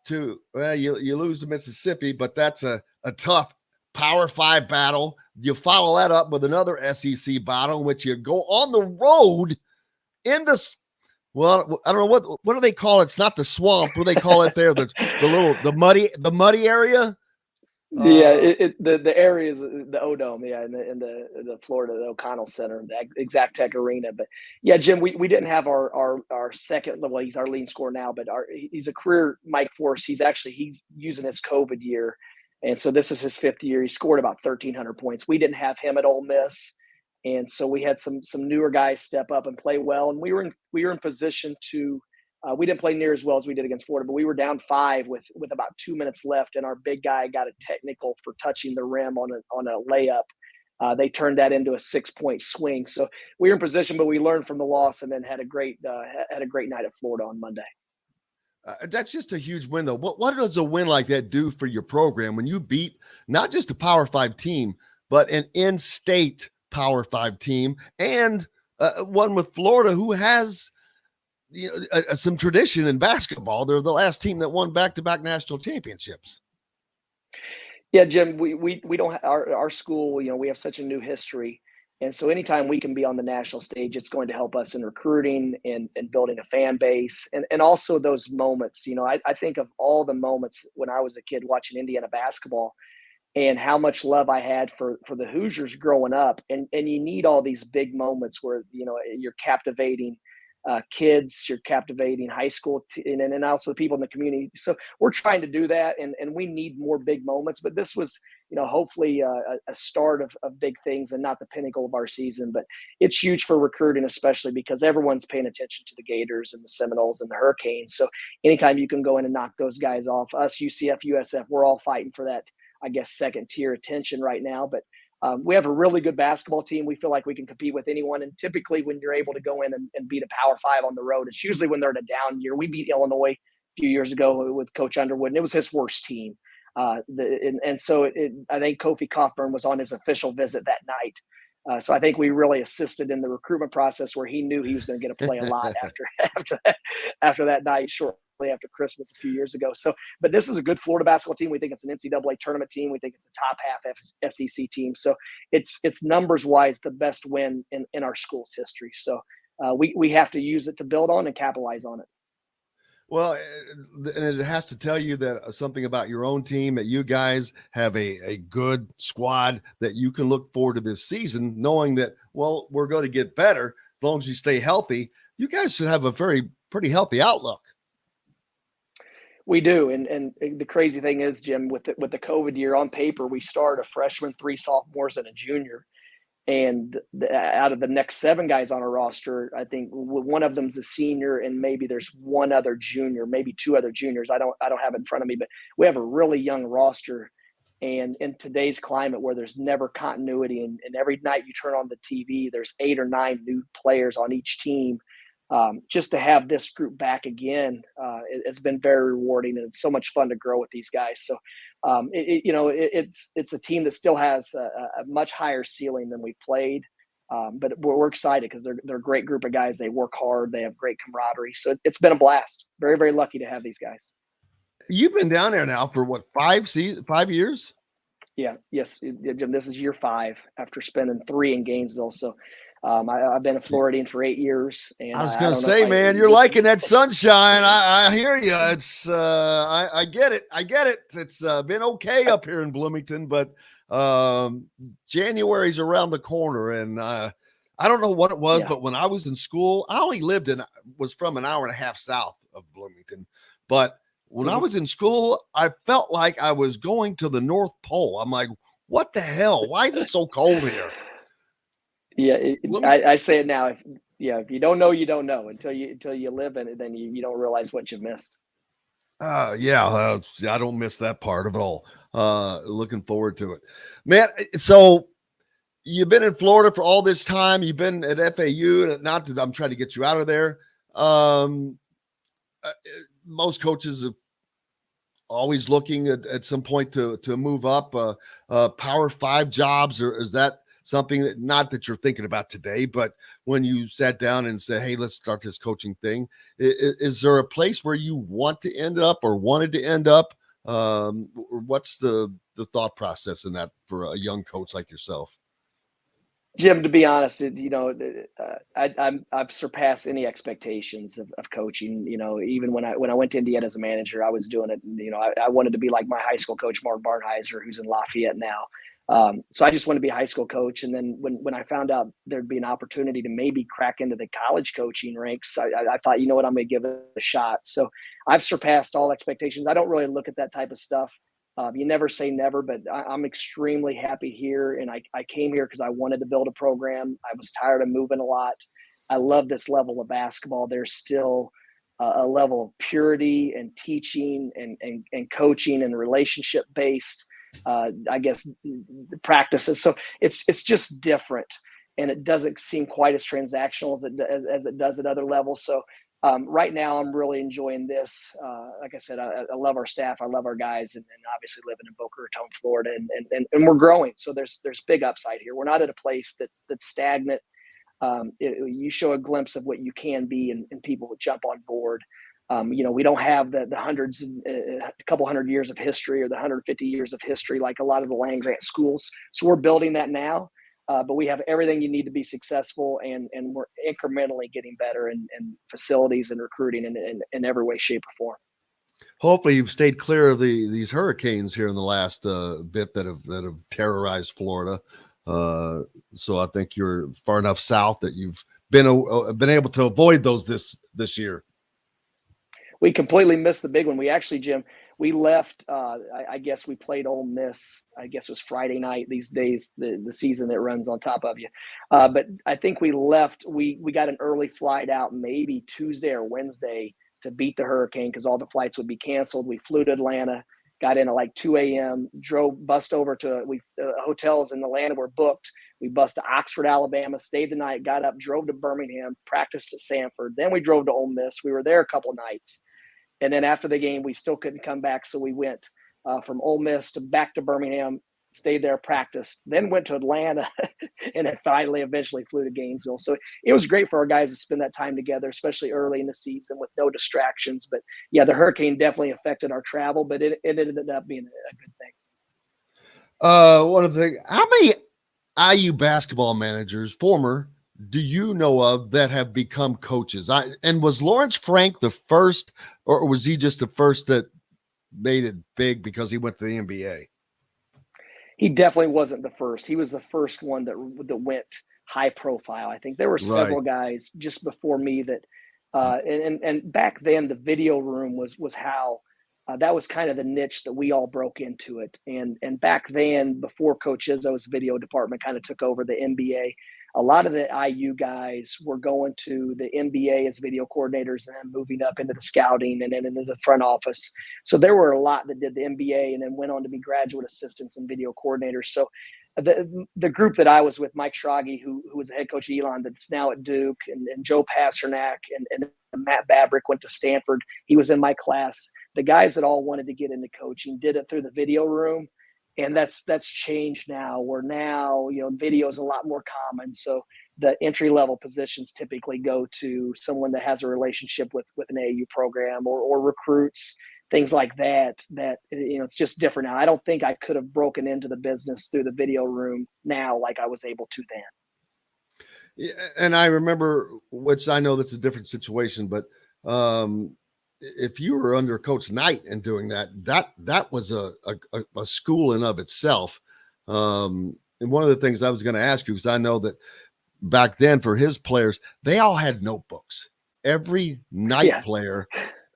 Speaker 6: 2. Well, you lose to Mississippi, but that's a tough Power 5 battle. You follow that up with another SEC battle, in which you go on the road in this. Well, I don't know what do they call it. It's not the swamp. What do they call it there? The muddy area.
Speaker 10: Yeah, the area is the O-Dome, yeah, in the Florida, the O'Connell Center, the Exact Tech Arena. But yeah, Jim, we didn't have our second. Well, he's our leading scorer now, but he's a career Mike Force. He's using his COVID year, and so this is his 5th year. He scored about 1,300 points. We didn't have him at Ole Miss, And so we had some newer guys step up and play well, and we were in position to. We didn't play near as well as we did against Florida, but we were down 5 with about 2 minutes left, and our big guy got a technical for touching the rim on a layup. They turned that into a 6-point swing. So we were in position, but we learned from the loss, and then had a great night at Florida on Monday.
Speaker 6: That's just a huge win, though. What does a win like that do for your program when you beat not just a Power 5 team, but an in-state Power 5 team, and one with Florida who has some tradition in basketball? They're the last team that won back-to-back national championships.
Speaker 10: Yeah, Jim, we don't have our school, we have such a new history. And so anytime we can be on the national stage, it's going to help us in recruiting and building a fan base. And also those moments, I think of all the moments when I was a kid watching Indiana basketball and how much love I had for the Hoosiers growing up. And you need all these big moments where, you're captivating kids, you're captivating high school and also people in the community. So we're trying to do that, and we need more big moments. But this was, hopefully a start of big things and not the pinnacle of our season. But it's huge for recruiting, especially because everyone's paying attention to the Gators and the Seminoles and the Hurricanes. So anytime you can go in and knock those guys off, us, UCF, USF, we're all fighting for that, I guess, second tier attention right now. But we have a really good basketball team. We feel like we can compete with anyone. And typically when you're able to go in and beat a Power 5 on the road, it's usually when they're in a down year. We beat Illinois a few years ago with Coach Underwood, and it was his worst team. So I think Kofi Cockburn was on his official visit that night. So I think we really assisted in the recruitment process where he knew he was going to get to play a lot after that night, shortly after Christmas a few years ago. So, but this is a good Florida basketball team. We think it's an NCAA tournament team. We think it's a top half SEC team. So it's numbers wise the best win in our school's history. So we have to use it to build on and capitalize on it.
Speaker 6: Well, and it has to tell you that something about your own team, that you guys have a good squad that you can look forward to this season, knowing that, well, we're going to get better as long as you stay healthy. You guys should have a pretty healthy outlook.
Speaker 10: We do. And the crazy thing is, Jim, with the COVID year, on paper, we start a freshman, 3 sophomores, and a junior. And out of the next 7 guys on our roster, I think one of them's a senior, and maybe there's one other junior, maybe 2 other juniors. I don't have it in front of me, but we have a really young roster. And in today's climate where there's never continuity, and every night you turn on the TV, there's 8 or 9 new players on each team. Just to have this group back again, it's been very rewarding, and it's so much fun to grow with these guys. So, it's a team that still has a much higher ceiling than we played, but we're excited because they're a great group of guys. They work hard. They have great camaraderie. So it's been a blast. Very, very lucky to have these guys.
Speaker 6: You've been down there now for what, 5 years?
Speaker 10: Yeah. Yes, Jim. This is year 5 after spending 3 in Gainesville. So. I've been a Floridian for 8 years. And
Speaker 6: I was going to say, man, you're liking that sunshine. I hear you. It's I get it. It's been okay up here in Bloomington, but January's around the corner, and I don't know what it was, but when I was in school, I only was from an hour and a half south of Bloomington, but when I was in school, I felt like I was going to the North Pole. I'm like, what the hell? Why is it so cold here?
Speaker 10: Yeah, I say it now. If you don't know, you don't know until you live in it. Then you don't realize what you've missed.
Speaker 6: I don't miss that part of it all. Looking forward to it, man. So you've been in Florida for all this time. You've been at FAU. Not that I'm trying to get you out of there. Most coaches are always looking at some point to move up. Power 5 jobs, or is that something that, not that you're thinking about today, but when you sat down and said, hey, let's start this coaching thing, is there a place where you want to end up or wanted to end up? What's the thought process in that for a young coach like yourself?
Speaker 10: Jim, to be honest, I've surpassed any expectations of coaching. Even when I went to Indiana as a manager, I was doing it. I wanted to be like my high school coach, Mark Barnheiser, who's in Lafayette now. So I just wanted to be a high school coach. And then when I found out there'd be an opportunity to maybe crack into the college coaching ranks, I thought, you know what, I'm going to give it a shot. So I've surpassed all expectations. I don't really look at that type of stuff You never say never, but I'm extremely happy here. And I came here because I wanted to build a program. I was tired of moving a lot. I love this level of basketball. There's still a level of purity and teaching and coaching and relationship based, I guess, practices. So it's just different, and it doesn't seem quite as transactional as it does at other levels. So right now I'm really enjoying this. Like I said, I love our staff. I love our guys, and obviously living in Boca Raton, Florida, and we're growing. So there's big upside here. We're not at a place that's stagnant. You show a glimpse of what you can be, and people would jump on board. We don't have the hundreds, a couple hundred years of history or the 150 years of history like a lot of the land grant schools. So we're building that now, but we have everything you need to be successful, and we're incrementally getting better in facilities and recruiting in every way, shape, or form.
Speaker 6: Hopefully you've stayed clear of these hurricanes here in the last bit that have terrorized Florida. So I think you're far enough south that you've been able to avoid those this year.
Speaker 10: We completely missed the big one. We actually, Jim, we left. I guess we played Ole Miss. I guess it was Friday night. These days, the season that runs on top of you. But I think we left. We got an early flight out, maybe Tuesday or Wednesday, to beat the hurricane because all the flights would be canceled. We flew to Atlanta. Got in at like 2 a.m., bust over to hotels in Atlanta were booked. We bust to Oxford, Alabama, stayed the night, got up, drove to Birmingham, practiced at Sanford. Then we drove to Ole Miss. We were there a couple of nights. And then after the game, we still couldn't come back. So we went from Ole Miss back to Birmingham, stayed there, practiced, then went to Atlanta, and then eventually flew to Gainesville. So it was great for our guys to spend that time together, especially early in the season with no distractions. But yeah, the hurricane definitely affected our travel, but it ended up being a good thing.
Speaker 6: One of the things, how many IU basketball managers, former, do you know of that have become coaches? And was Lawrence Frank the first, or was he just the first that made it big because he went to the NBA?
Speaker 10: He definitely wasn't the first. He was the first one that went high profile. I think there were several guys just before me that, and back then the video room was how that was kind of the niche that we all broke into it. And back then, before Coach Izzo's video department kind of took over the NBA, a lot of the IU guys were going to the NBA as video coordinators and then moving up into the scouting and then into the front office. So there were a lot that did the NBA and then went on to be graduate assistants and video coordinators. So the group that I was with, Mike Schrage, who was the head coach of Elon, that's now at Duke, and Joe Pasternak and Matt Babrick went to Stanford. He was in my class. The guys that all wanted to get into coaching did it through the video room. And that's changed now, where now, video is a lot more common. So the entry level positions typically go to someone that has a relationship with an AAU program or recruits, things like that, it's just different now. I don't think I could have broken into the business through the video room now like I was able to then.
Speaker 6: Yeah, and I remember, which I know that's a different situation, but if you were under Coach Knight and doing that was a school in of itself. And one of the things I was going to ask you, because I know that back then for his players, they all had notebooks, every Knight player,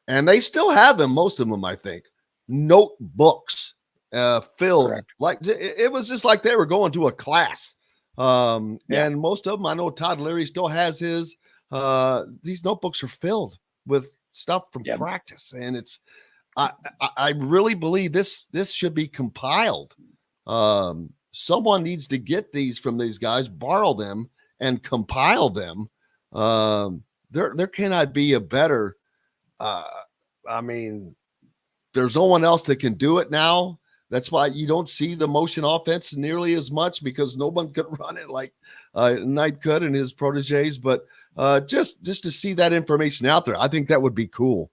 Speaker 6: and they still have them. Most of them, I think, notebooks filled. Correct. Like it was just like they were going to a class. And most of them, I know Todd Leary still has his, these notebooks are filled with stuff from practice. And it's, I really believe this should be compiled. Someone needs to get these from these guys, borrow them and compile them. There cannot be a better, there's no one else that can do it now. That's why you don't see the motion offense nearly as much, because no one could run it like Knight could and his proteges. But just to see that information out there, I think that would be cool.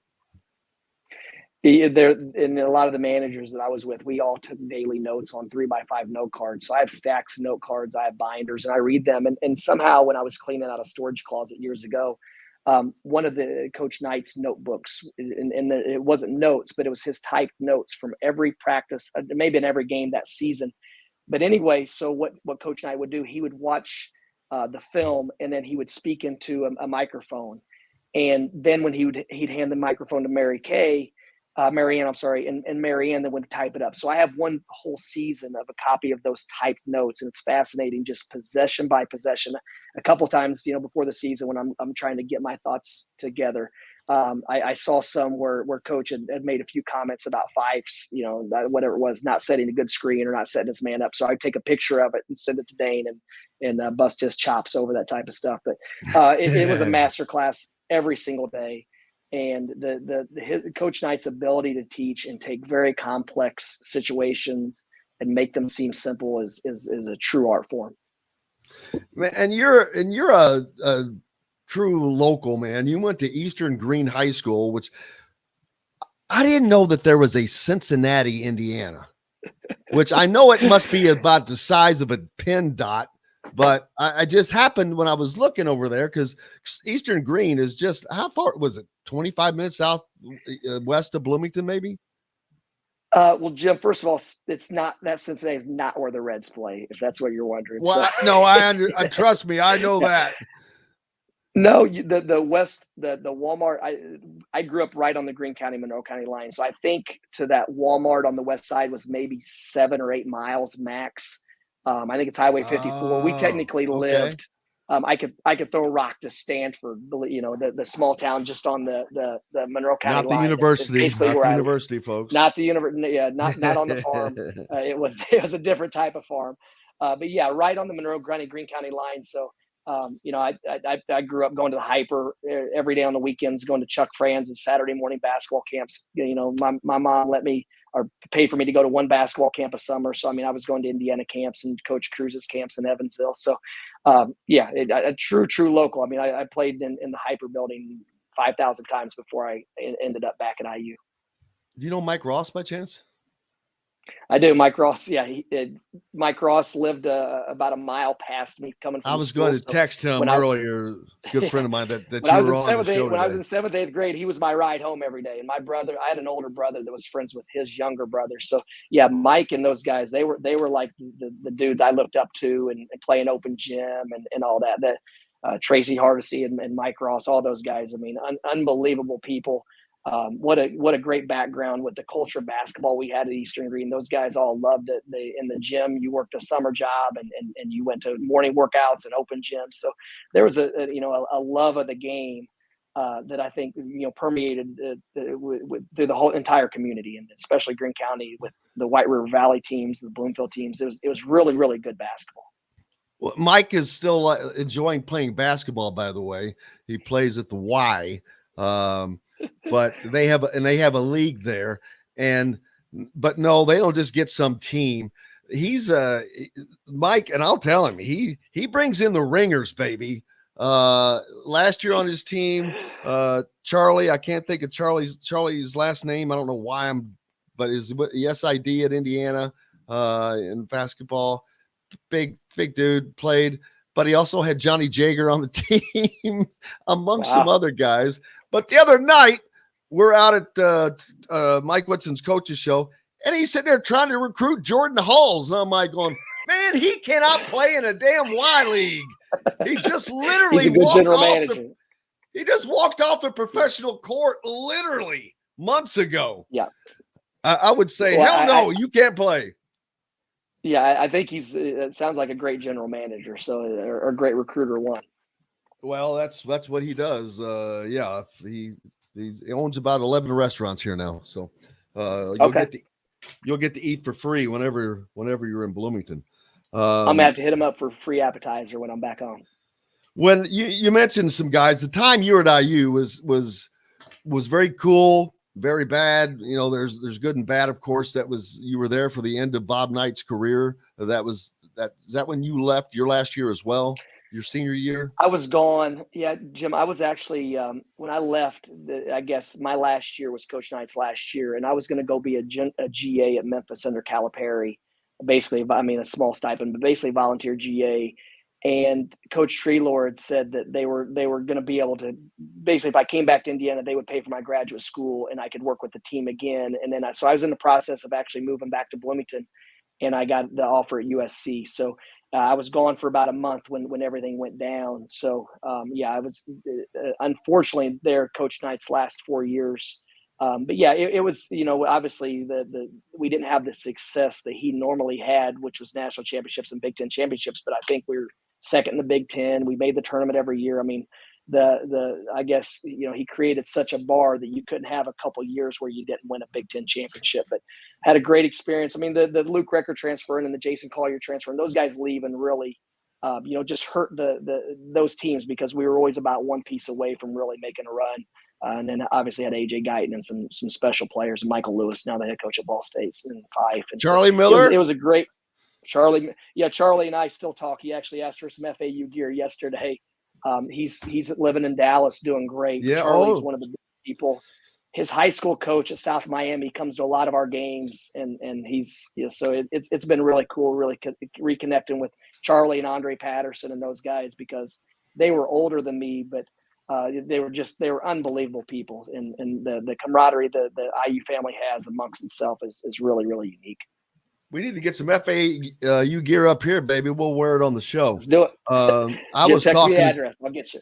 Speaker 10: There, and a lot of the managers that I was with, we all took daily notes on 3x5 note cards. So I have stacks of note cards, I have binders, and I read them. And somehow when I was cleaning out a storage closet years ago, one of the Coach Knight's notebooks, and it wasn't notes, but it was his typed notes from every practice, maybe in every game that season. But anyway, so what Coach Knight would do, he would watch the film, and then he would speak into a microphone. And then when he'd hand the microphone to Mary Kay, Marianne, I'm sorry, and Marianne that would type it up. So I have one whole season of a copy of those typed notes, and it's fascinating, just possession by possession. A couple times, before the season when I'm trying to get my thoughts together, I saw some where Coach had made a few comments about Fifes, whatever it was, not setting a good screen or not setting his man up. So I'd take a picture of it and send it to Dane and bust his chops over that type of stuff. But it was a masterclass every single day. And Coach Knight's ability to teach and take very complex situations and make them seem simple is a true art form.
Speaker 6: And you're a true local, man. You went to Eastern Green High School, which I didn't know that there was a Cincinnati, Indiana, which I know it must be about the size of a pin dot. But I just happened when I was looking over there, because Eastern Green is just, how far was it? 25 minutes south west of Bloomington, maybe?
Speaker 10: Well, Jim, first of all, it's not that Cincinnati is not where the Reds play, if that's what you're wondering.
Speaker 6: Well,
Speaker 10: so.
Speaker 6: No, trust me, I know that.
Speaker 10: No, the West, the Walmart. I grew up right on the Greene County, Monroe County line, so I think to that Walmart on the west side was maybe 7 or 8 miles max. I think it's Highway 54. We technically lived. I could throw a rock to Stanford, the small town just on the Monroe County line.
Speaker 6: Not the university,
Speaker 10: basically
Speaker 6: not
Speaker 10: where
Speaker 6: the university, folks.
Speaker 10: Not the university. Yeah, not on the farm. It was a different type of farm. But yeah, right on the Monroe County, Greene County line. So, I grew up going to the Hyper every day on the weekends, going to Chuck Franz and Saturday morning basketball camps. My mom let me, or paid for me to go to one basketball camp a summer. So, I was going to Indiana camps and Coach Cruz's camps in Evansville. So, a true local. I played in the Hyper building 5,000 times before I ended up back at IU.
Speaker 6: Do you know Mike Ross by chance?
Speaker 10: I do. Mike Ross. Yeah. Mike Ross lived about a mile past me coming from
Speaker 6: I was
Speaker 10: school,
Speaker 6: going to text him earlier. Good friend of mine that you were on the show
Speaker 10: when I was in 7th, 8th grade, he was my ride home every day. And my brother, I had an older brother that was friends with his younger brother. So yeah, Mike and those guys, they were like the dudes I looked up to and playing open gym and all that. Tracy Hardesty and Mike Ross, all those guys. Unbelievable people. What a great background with the culture of basketball we had at Eastern Green. Those guys all loved it. In the gym, you worked a summer job and you went to morning workouts and open gyms. So there was a love of the game that I think permeated through the whole entire community, and especially Greene County with the White River Valley teams, the Bloomfield teams. It was really, really good basketball.
Speaker 6: Well, Mike is still enjoying playing basketball, by the way. He plays at the Y. But they have a league there, but no, they don't just get some team. He's Mike, and I'll tell him he brings in the ringers, baby. Last year on his team, Charlie, I can't think of Charlie's last name. I don't know why but is SID at Indiana in basketball. Big dude, played. But he also had Johnny Jager on the team amongst some other guys. But the other night, we're out at Mike Whitson's coach's show, and he's sitting there trying to recruit Jordan Halls. And I'm like going, man, he cannot play in a damn Y league. He just literally he just walked off the professional court literally months ago.
Speaker 10: Yeah.
Speaker 6: I would say, hell no, you can't play.
Speaker 10: Yeah, I think it sounds like a great general manager, or a great recruiter one.
Speaker 6: Well, that's what he does. He owns about 11 restaurants here now. So you'll get to eat for free whenever you're in Bloomington.
Speaker 10: I'm gonna have to hit him up for free appetizer when I'm back home.
Speaker 6: When you mentioned some guys, the time you were at IU was very cool. Very bad. There's good and bad, of course. You were there for the end of Bob Knight's career. Is that when you left your last year as well? Your senior year? I
Speaker 10: was gone. Yeah, Jim, I was actually, when I left, I guess my last year was Coach Knight's last year, and I was going to go be a GA at Memphis under Calipari. Basically, a small stipend, but basically volunteer GA. And Coach Treelord said that they were going to be able to, basically, if I came back to Indiana, they would pay for my graduate school and I could work with the team again. And then so I was in the process of actually moving back to Bloomington, and I got the offer at USC. So I was gone for about a month when everything went down. So I was unfortunately there Coach Knight's last 4 years But yeah, it was, obviously we didn't have the success that he normally had, which was national championships and Big Ten championships. But I think we were second in the Big Ten. We made the tournament every year. I mean, I guess, he created such a bar that you couldn't have a couple years where you didn't win a Big Ten championship, but had a great experience. I mean, the Luke Recker transfer and the Jason Collier transfer and those guys leaving really, just hurt those teams because we were always about one piece away from really making a run. And then obviously had AJ Guyton and some special players, and Michael Lewis, now the head coach at Ball State, and Fife. And
Speaker 6: Charlie Miller.
Speaker 10: It was a great Charlie. Yeah, Charlie and I still talk. He actually asked for some FAU gear yesterday. He's living in Dallas, doing great.
Speaker 6: Yeah,
Speaker 10: Charlie's one of the people. His high school coach at South Miami comes to a lot of our games, and he's so it's been really cool, really reconnecting with Charlie and Andre Patterson and those guys because they were older than me, but they were unbelievable people, and the camaraderie the IU family has amongst itself is really, really unique.
Speaker 6: We need to get some FAU gear up here, baby. We'll wear it on the show.
Speaker 10: Let's do it.
Speaker 6: I was
Speaker 10: text
Speaker 6: talking.
Speaker 10: Me the address. I'll get you.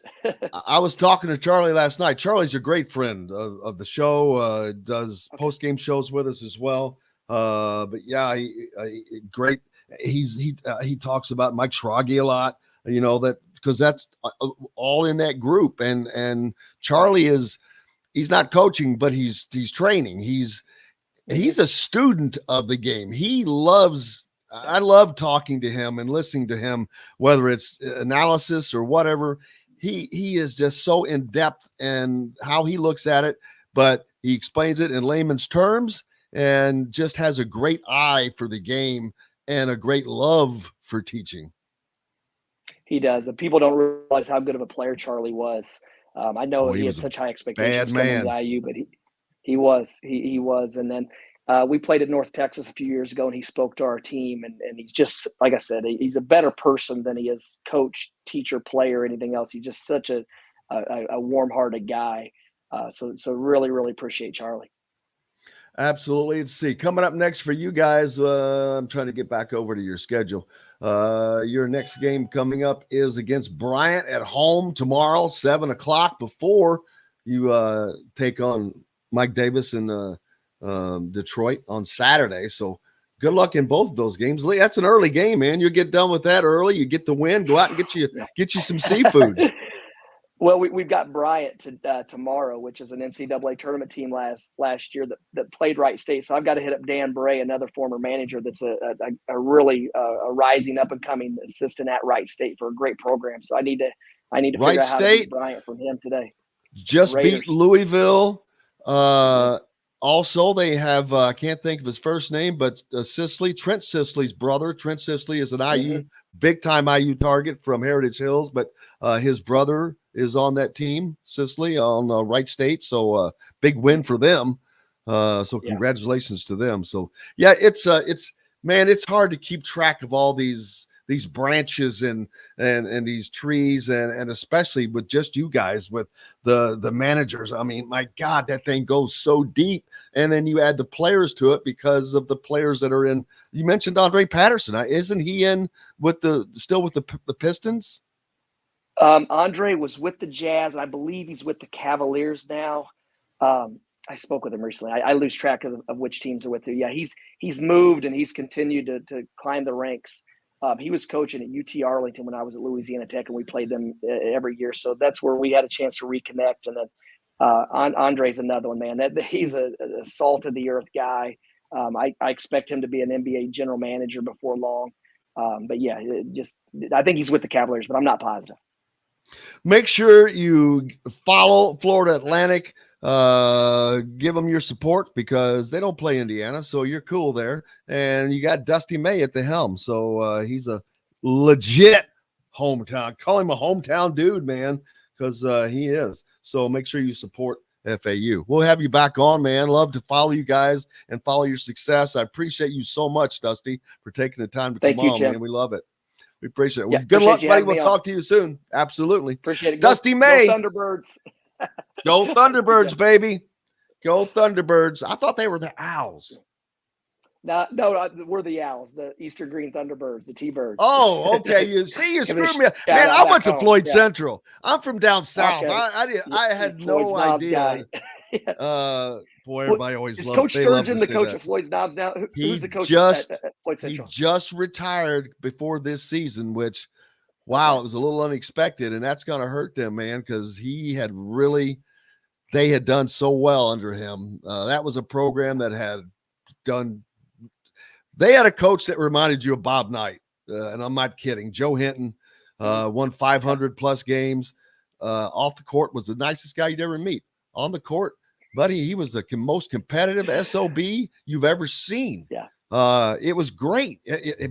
Speaker 6: I was talking to Charlie last night. Charlie's a great friend of the show. Does post game shows with us as well. But yeah, great. He talks about Mike Schrage a lot. That because that's all in that group. And Charlie he's not coaching, but he's training. He's a student of the game. I love talking to him and listening to him, whether it's analysis or whatever. He is just so in depth in how he looks at it, but he explains it in layman's terms and just has a great eye for the game and a great love for teaching.
Speaker 10: He does. And people don't realize how good of a player Charlie was. I know he had such high expectations coming to IU, but he was. And then we played at North Texas a few years ago, and he spoke to our team. And he's just, like I said, he's a better person than he is coach, teacher, player, anything else. He's just such a warm-hearted guy. So really, really appreciate Charlie.
Speaker 6: Absolutely. Let's see. Coming up next for you guys, I'm trying to get back over to your schedule. Your next game coming up is against Bryant at home tomorrow, 7:00 before you take on Mike Davis in Detroit on Saturday. So good luck in both of those games. Lee, that's an early game, man. You get done with that early. You get the win. Go out and get you some seafood.
Speaker 10: Well, we've got Bryant tomorrow, which is an NCAA tournament team last year that played Wright State. So I've got to hit up Dan Bray, another former manager that's a really rising up and coming assistant at Wright State for a great program. So I need to figure out how to beat Bryant from him today.
Speaker 6: Just Raiders. Beat Louisville. Also, they have I can't think of his first name, but Sisley, Trent Sisley's brother. Trent Sisley is an IU big time IU target from Heritage Hills, but his brother is on that team, Sisley on Wright State. So big win for them. So congratulations to them. So yeah, it's hard to keep track of all these branches and these trees and especially with just you guys with the managers. I mean, my God, that thing goes so deep. And then you add the players to it because of the players that are in. You mentioned Andre Patterson. Isn't he in still with the Pistons?
Speaker 10: Andre was with the Jazz, and I believe he's with the Cavaliers now. I spoke with him recently. I lose track of which teams are with him. Yeah, he's moved and he's continued to climb the ranks. He was coaching at UT Arlington when I was at Louisiana Tech, and we played them every year. So that's where we had a chance to reconnect. And then Andre's another one, man. He's a salt of the earth guy. I expect him to be an NBA general manager before long. But yeah, I think he's with the Cavaliers, but I'm not positive.
Speaker 6: Make sure you follow Florida Atlantic. Give them your support because they don't play Indiana, so you're cool there. And you got Dusty May at the helm, so he's a legit hometown. Call him a hometown dude, man, because he is. So make sure you support FAU. We'll have you back on, man. Love to follow you guys and follow your success. I appreciate you so much, Dusty, for taking the time to come on, man. We love it. We appreciate it. Well, good luck, buddy. We'll talk to you soon. Absolutely.
Speaker 10: Appreciate it.
Speaker 6: Dusty May.
Speaker 10: Go Thunderbirds.
Speaker 6: Go Thunderbirds, baby. Go Thunderbirds. I thought they were the Owls.
Speaker 10: No, we're the Owls, the Eastern Green Thunderbirds, the T-Birds.
Speaker 6: Oh, okay. You screwed me up. Man, I went to Floyd Central. I'm from down south. Okay. I had no idea. Boy, everybody always
Speaker 10: is
Speaker 6: loves.
Speaker 10: Coach
Speaker 6: They love
Speaker 10: Sturgeon
Speaker 6: to
Speaker 10: the
Speaker 6: say
Speaker 10: coach
Speaker 6: that.
Speaker 10: of Floyd's Knobs now? Who's the coach at Floyd
Speaker 6: He
Speaker 10: Central?
Speaker 6: just retired before this season, which, wow, it was a little unexpected, and that's going to hurt them, man, because they had done so well under him. That was a program that had done. They had a coach that reminded you of Bob Knight, and I'm not kidding. Joe Hinton won 500 plus games. Off the court was the nicest guy you'd ever meet. On the court, buddy, he was the most competitive SOB you've ever seen.
Speaker 10: Yeah.
Speaker 6: It was great,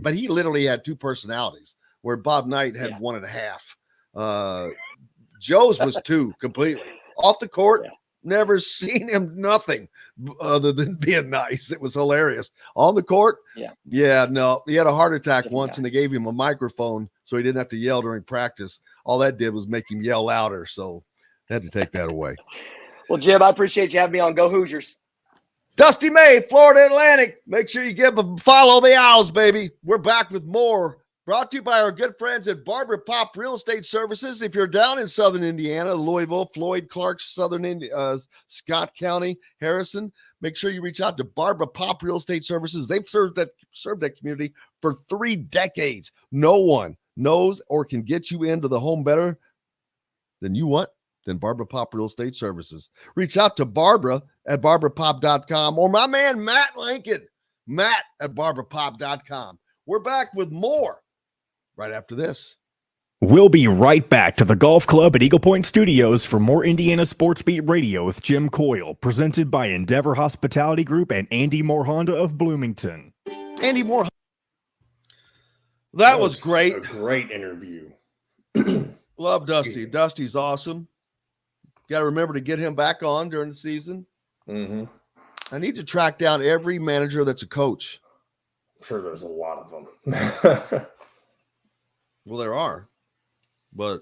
Speaker 6: but he literally had two personalities, where Bob Knight had 1.5. Joe's was two completely. Off the court, never seen him nothing other than being nice. It was hilarious. On the court, no, he had a heart attack once, and they gave him a microphone so he didn't have to yell during practice. All that did was make him yell louder, so had to take that away.
Speaker 10: Well, Jim, I appreciate you having me on. Go Hoosiers.
Speaker 6: Dusty May, Florida Atlantic. Make sure you follow the Owls, baby. We're back with more. Brought to you by our good friends at Barbara Pop Real Estate Services. If you're down in Southern Indiana, Louisville, Floyd, Clark, Scott County, Harrison, make sure you reach out to Barbara Pop Real Estate Services. They've served that community for 3 decades. No one knows or can get you into the home better than Barbara Pop Real Estate Services. Reach out to Barbara at barbarapop.com or my man Matt Lincoln, Matt at barbarapop.com. We're back with more right after this.
Speaker 1: We'll be right back to the Golf Club at Eagle Point Studios for more Indiana Sports Beat Radio with Jim Coyle, presented by Endeavor Hospitality Group and Andy Moore Honda of Bloomington.
Speaker 6: Andy Moore. That was great.
Speaker 7: A great interview.
Speaker 6: Love Dusty. Dusty's awesome. Got to remember to get him back on during the season.
Speaker 7: Mm-hmm.
Speaker 6: I need to track down every manager that's a coach.
Speaker 7: I'm sure there's a lot of them.
Speaker 6: Well, there are, but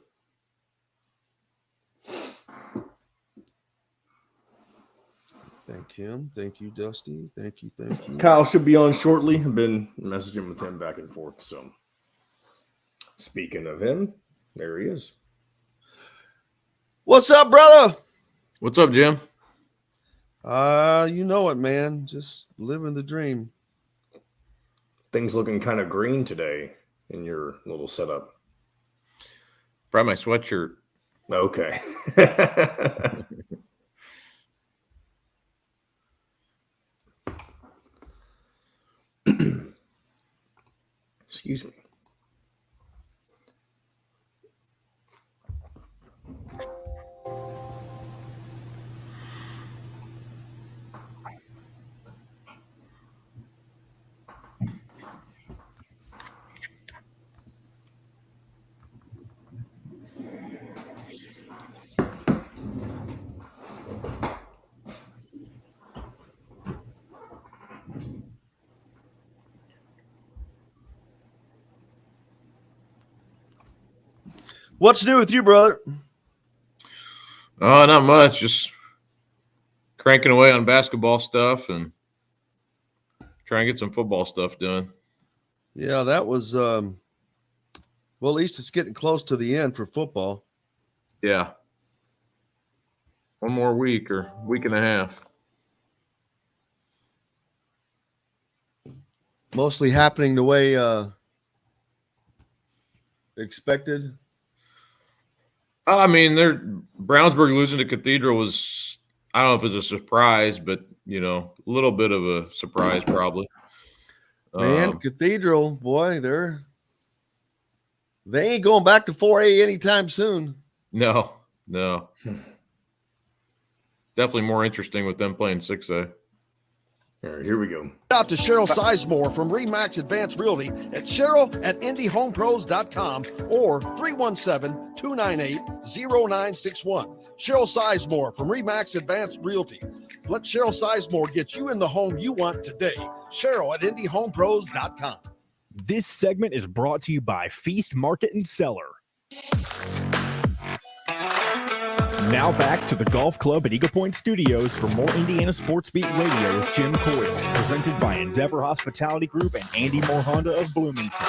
Speaker 6: thank him. Thank you, Dusty. Thank you.
Speaker 7: Kyle should be on shortly. I've been messaging with him back and forth. So, speaking of him, there he is.
Speaker 6: What's up, brother?
Speaker 11: What's up, Jim?
Speaker 6: You know it, man. Just living the dream.
Speaker 7: Things looking kind of green today in your little setup.
Speaker 11: Brought my sweatshirt.
Speaker 7: Okay. Excuse me.
Speaker 6: What's new with you, brother?
Speaker 11: Oh, not much. Just cranking away on basketball stuff and trying to get some football stuff done.
Speaker 6: Yeah, that was well, at least it's getting close to the end for football.
Speaker 11: Yeah. One more week or week and a half.
Speaker 6: Mostly happening the way expected.
Speaker 11: I mean, Brownsburg losing to Cathedral was, I don't know if it was a surprise, but, a little bit of a surprise probably.
Speaker 6: Man, Cathedral, boy, they ain't going back to 4A anytime soon.
Speaker 11: No. Definitely more interesting with them playing 6A.
Speaker 7: All right, here we go.
Speaker 6: Out to Cheryl Sizemore from Remax Advanced Realty at Cheryl@IndyHomePros.com or 317-298-0961. Cheryl Sizemore from Remax Advanced Realty. Let Cheryl Sizemore get you in the home you want today. Cheryl@IndyHomePros.com.
Speaker 1: This segment is brought to you by Feast Market and Cellar. Now back to the Golf Club at Eagle Point Studios for more Indiana Sports Beat Radio with Jim Coyle, presented by Endeavor Hospitality Group and Andy Moore Honda of Bloomington.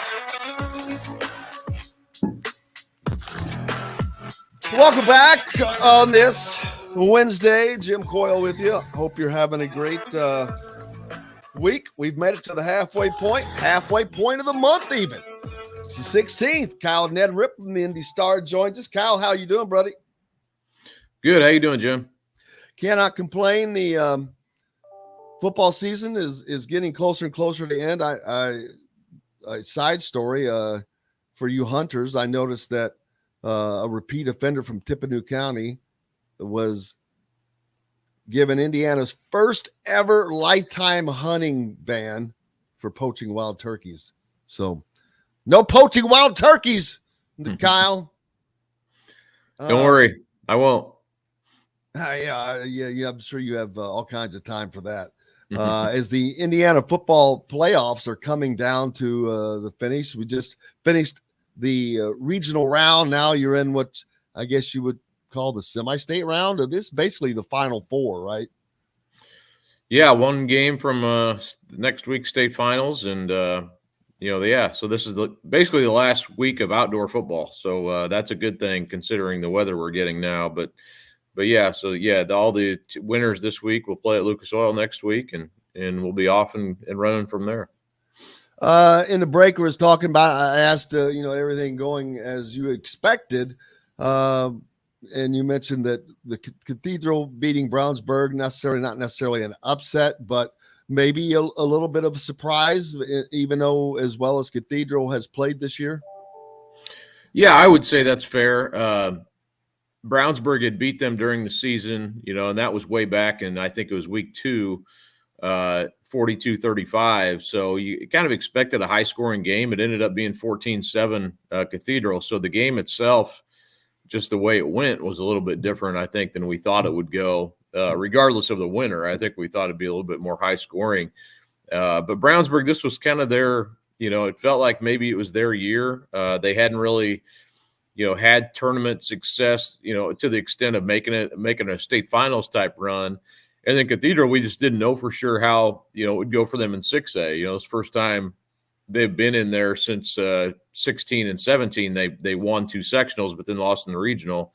Speaker 6: Welcome back on this Wednesday. Jim Coyle with you. Hope you're having a great week. We've made it to the halfway point of the month even. It's the 16th. Kyle Neddenriep from the Indy Star joins us. Kyle, how you doing, buddy?
Speaker 11: Good. How you doing, Jim?
Speaker 6: Cannot complain. The football season is getting closer and closer to the end. A side story for you hunters. I noticed that a repeat offender from Tippecanoe County was given Indiana's first ever lifetime hunting ban for poaching wild turkeys. So no poaching wild turkeys, Kyle.
Speaker 11: Don't worry. I won't.
Speaker 6: Yeah, I'm sure you have all kinds of time for that. As the Indiana football playoffs are coming down to the finish, we just finished the regional round. Now you're in what I guess you would call the semi-state round. This is basically the Final Four, right?
Speaker 11: Yeah, one game from next week's state finals, and so this is basically the last week of outdoor football. So that's a good thing considering the weather we're getting now. But yeah, so yeah, all the winners this week will play at Lucas Oil next week, and we'll be off and running from there.
Speaker 6: In the break, we was talking about. I asked, everything going as you expected, and you mentioned that the Cathedral beating Brownsburg not necessarily an upset, but maybe a little bit of a surprise, even though as well as Cathedral has played this year.
Speaker 11: Yeah, I would say that's fair. Brownsburg had beat them during the season, and that was way back, and I think it was week 2, 42-35. So you kind of expected a high-scoring game. It ended up being 14-7 Cathedral. So the game itself, just the way it went, was a little bit different, I think, than we thought it would go. Regardless of the winner, I think we thought it'd be a little bit more high-scoring. But Brownsburg, this was kind of their, it felt like maybe it was their year. They hadn't really had tournament success, to the extent of making a state finals type run. And then Cathedral, we just didn't know for sure how, it would go for them in 6A. It's the first time they've been in there since 16 and 17. They won 2 sectionals, but then lost in the regional.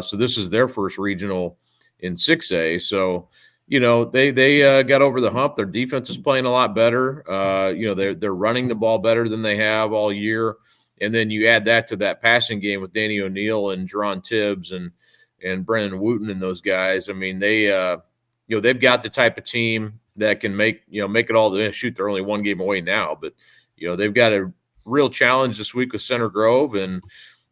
Speaker 11: So this is their first regional in 6A. So, they got over the hump. Their defense is playing a lot better. They're running the ball better than they have all year. And then you add that to that passing game with Danny O'Neill and Jerron Tibbs and Brennan Wooten and those guys. I mean, they've got the type of team that can make it all the shoot. They're only 1 game away now, but they've got a real challenge this week with Center Grove, and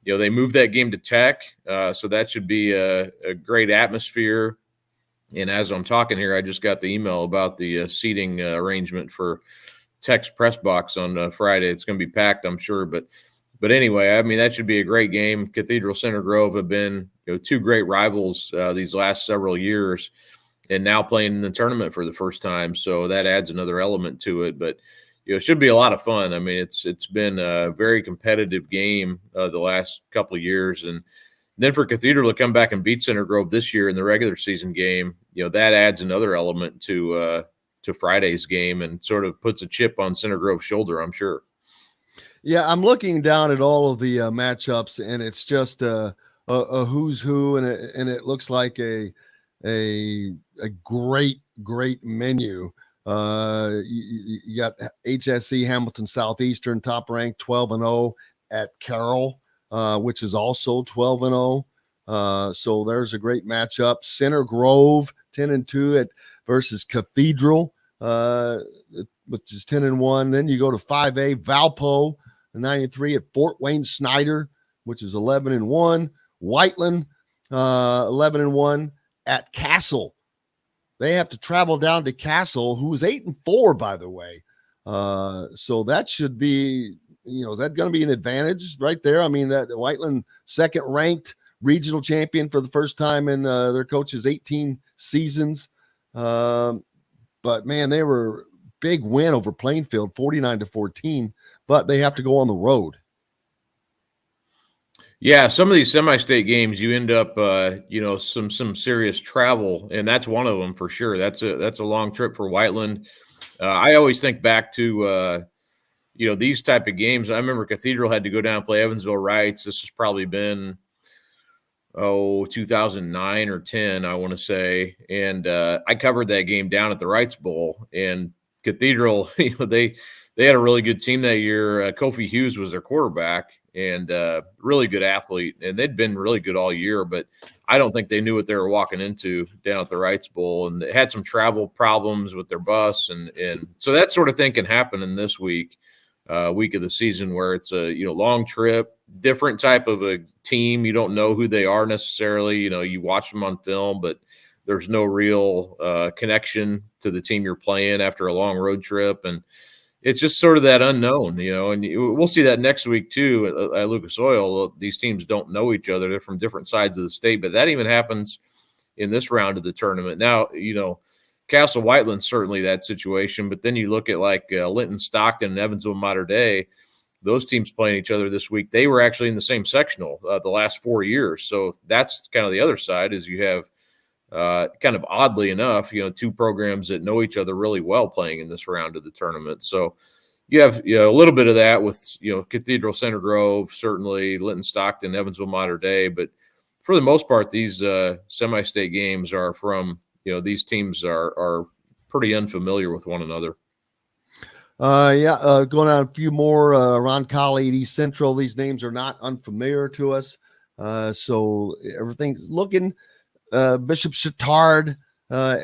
Speaker 11: they moved that game to Tech, so that should be a great atmosphere. And as I'm talking here, I just got the email about the seating arrangement for Tech's press box on Friday. It's going to be packed, I'm sure, but anyway, I mean, that should be a great game. Cathedral Center Grove have been 2 great rivals these last several years, and now playing in the tournament for the first time. So that adds another element to it. But it should be a lot of fun. I mean, it's been a very competitive game the last couple of years, and then for Cathedral to come back and beat Center Grove this year in the regular season game, that adds another element to Friday's game and sort of puts a chip on Center Grove's shoulder, I'm sure.
Speaker 6: Yeah, I'm looking down at all of the matchups, and it's just a who's who, and it looks like a great menu. You got HSE Hamilton Southeastern top ranked 12-0 at Carroll, which is also 12-0. So there's a great matchup. Center Grove 10-2 versus Cathedral, which is 10-1. Then you go to 5A Valpo 9-3 at Fort Wayne Snyder, which is 11-1. Whiteland 11-1 at Castle. They have to travel down to Castle, who is 8-4, by the way. So that should be, is that going to be an advantage right there? I mean, that Whiteland second ranked regional champion for the first time in their coach's 18 seasons. But man, they were big win over Plainfield, 49-14, but they have to go on the road.
Speaker 11: Yeah, some of these semi-state games, you end up, some serious travel, and that's one of them for sure. That's a long trip for Whiteland. I always think back to, these type of games. I remember Cathedral had to go down and play Evansville Rights. This has probably been, 2009 or 10, I want to say. And I covered that game down at the Wrights Bowl, and Cathedral, they had a really good team that year. Kofi Hughes was their quarterback, and really good athlete. And they'd been really good all year, but I don't think they knew what they were walking into down at the Wrights Bowl. And they had some travel problems with their bus. And so that sort of thing can happen in this week of the season, where it's a, long trip, different type of a team. You don't know who they are necessarily. You watch them on film, but there's no real connection to the team you're playing after a long road trip. And it's just sort of that unknown, and we'll see that next week too at Lucas Oil. These teams don't know each other. They're from different sides of the state, but that even happens in this round of the tournament. Now, Castle Whiteland's certainly that situation, but then you look at like Linton Stockton and Evansville Mater Dei, those teams playing each other this week. They were actually in the same sectional the last 4 years. So that's kind of the other side, is you have kind of oddly enough, two programs that know each other really well playing in this round of the tournament. So you have a little bit of that with Cathedral Center Grove, certainly Linton Stockton, Evansville Mater Dei, but for the most part, these semi-state games are from these teams are pretty unfamiliar with one another.
Speaker 6: Going on a few more. Roncalli, East Central. These names are not unfamiliar to us. So everything's looking. Bishop Chittard,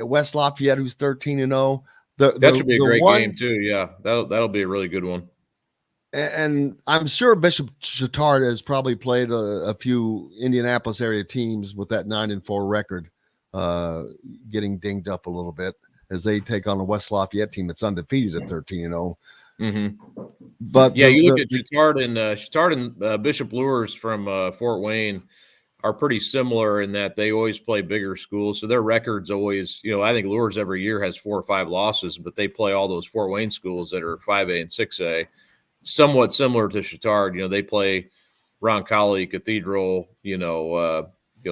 Speaker 6: West Lafayette, who's 13-0.
Speaker 11: That should be a great game too. Yeah, that'll be a really good one.
Speaker 6: And I'm sure Bishop Chittard has probably played a few Indianapolis area teams with that 9-4 record, getting dinged up a little bit as they take on a West Lafayette team that's undefeated at 13-0.
Speaker 11: Mm-hmm.
Speaker 6: But
Speaker 11: yeah, you look at Chittard and Bishop Lures from Fort Wayne are pretty similar in that they always play bigger schools. So their record's always, I think Lures every year has 4 or 5 losses, but they play all those Fort Wayne schools that are 5A and 6A, somewhat similar to Chittard. They play Roncalli, Cathedral,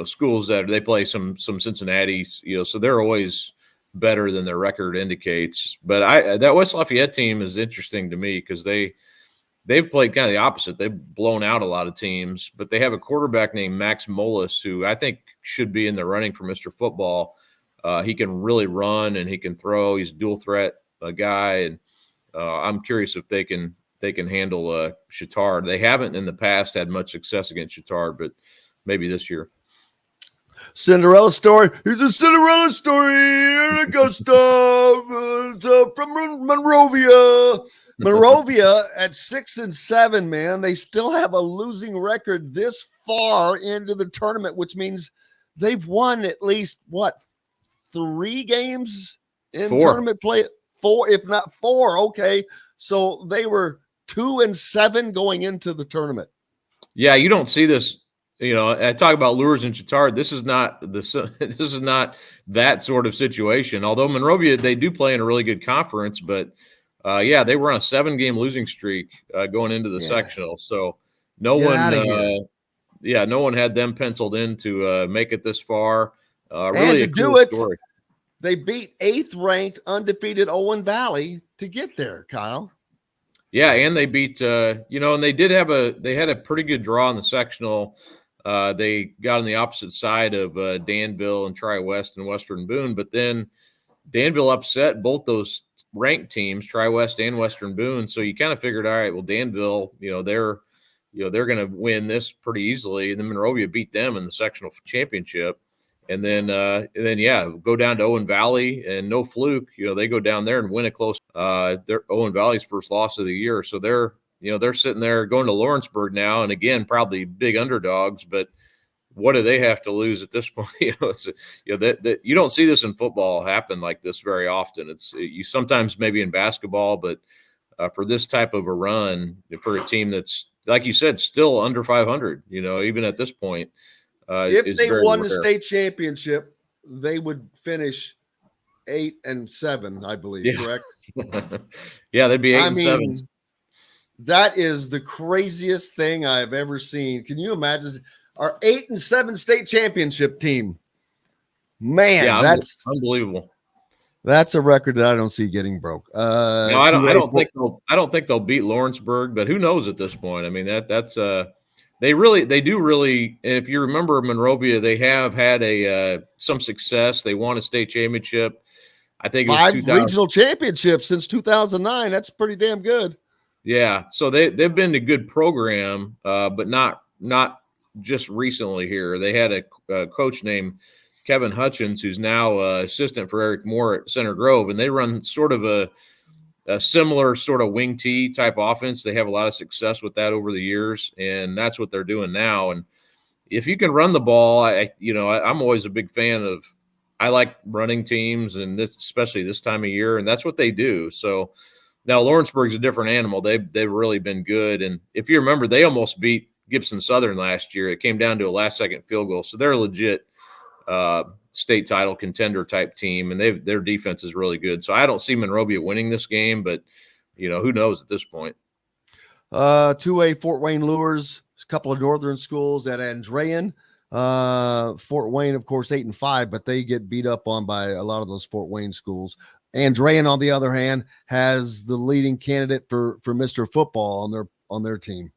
Speaker 11: schools that they play some Cincinnati, so they're always better than their record indicates. But that West Lafayette team is interesting to me because they've played kind of the opposite. They've blown out a lot of teams, but they have a quarterback named Max Mullis, who I think should be in the running for Mr. Football. He can really run and he can throw. He's a dual threat guy, and I'm curious if they can handle Chittard. They haven't in the past had much success against Chittard, but maybe this year.
Speaker 6: Cinderella story. It's a Cinderella story in Augusta. From Monrovia. Monrovia at 6-7, man. They still have a losing record this far into the tournament, which means they've won at least 3 games in
Speaker 11: 4.
Speaker 6: Tournament play? 4, if not 4. Okay, so they were 2-7 going into the tournament.
Speaker 11: Yeah, you don't see this. I talk about Lures and Chittard. This is not that sort of situation. Although Monrovia, they do play in a really good conference, but they were on a 7-game losing streak going into the sectional. So no one had them penciled in to make it this far. Really,
Speaker 6: and to do it, story. They beat 8th-ranked undefeated Owen Valley to get there, Kyle.
Speaker 11: Yeah, and they beat and they had a pretty good draw in the sectional. They got on the opposite side of Danville and Tri-West and Western Boone, but then Danville upset both those ranked teams, Tri-West and Western Boone. So you kind of figured, all right, well, Danville, they're going to win this pretty easily, and then Monrovia beat them in the sectional championship, and then go down to Owen Valley, and no fluke, they go down there and win a close. They're Owen Valley's first loss of the year, so they're sitting there going to Lawrenceburg now, and again, probably big underdogs, but what do they have to lose at this point? You don't see this in football happen like this very often. You sometimes maybe in basketball, but for this type of a run for a team that's, like you said, still under 500, even at this point.
Speaker 6: If they won the state championship, they would finish 8-7, I believe, correct?
Speaker 11: Yeah, they'd be 8-7.
Speaker 6: That is the craziest thing I've ever seen. Can you imagine our 8-7 state championship team? Man, that's
Speaker 11: unbelievable.
Speaker 6: That's a record that I don't see getting broke.
Speaker 11: No, I don't think they'll beat Lawrenceburg, but who knows at this point? I mean, that They do really. And if you remember Monrovia, they have had some success. They won a state championship. I think
Speaker 6: 5 regional championships since 2009. That's pretty damn good.
Speaker 11: Yeah, so they've been a good program, but not just recently here. They had a coach named Kevin Hutchins, who's now assistant for Eric Moore at Center Grove, and they run sort of a similar sort of wing T type offense. They have a lot of success with that over the years, and that's what they're doing now. And if you can run the ball, I'm always a big fan of. I like running teams, and especially this time of year, and that's what they do. So. Now, Lawrenceburg's a different animal. They've really been good. And if you remember, they almost beat Gibson Southern last year. It came down to a last-second field goal. So they're a legit state title contender type team, and their defense is really good. So I don't see Monrovia winning this game, but, who knows at this point.
Speaker 6: 2A Fort Wayne Lures, a couple of northern schools at Andrean. Fort Wayne, of course, 8-5, but they get beat up on by a lot of those Fort Wayne schools. Andrean, on the other hand, has the leading candidate for Mr. Football on their team.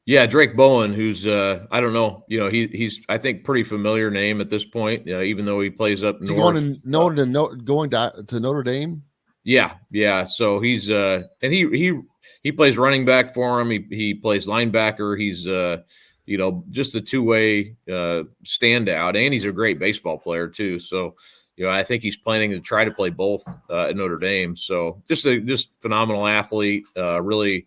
Speaker 11: Yeah, Drake Bowen, who's I don't know, he's I think pretty familiar name at this point, even though he plays up north.
Speaker 6: Going to Notre Dame?
Speaker 11: Yeah. So he's and he plays running back for him. He plays linebacker. He's just a two-way standout, and he's a great baseball player too. So. I think he's planning to try to play both at Notre Dame. So just phenomenal athlete, really,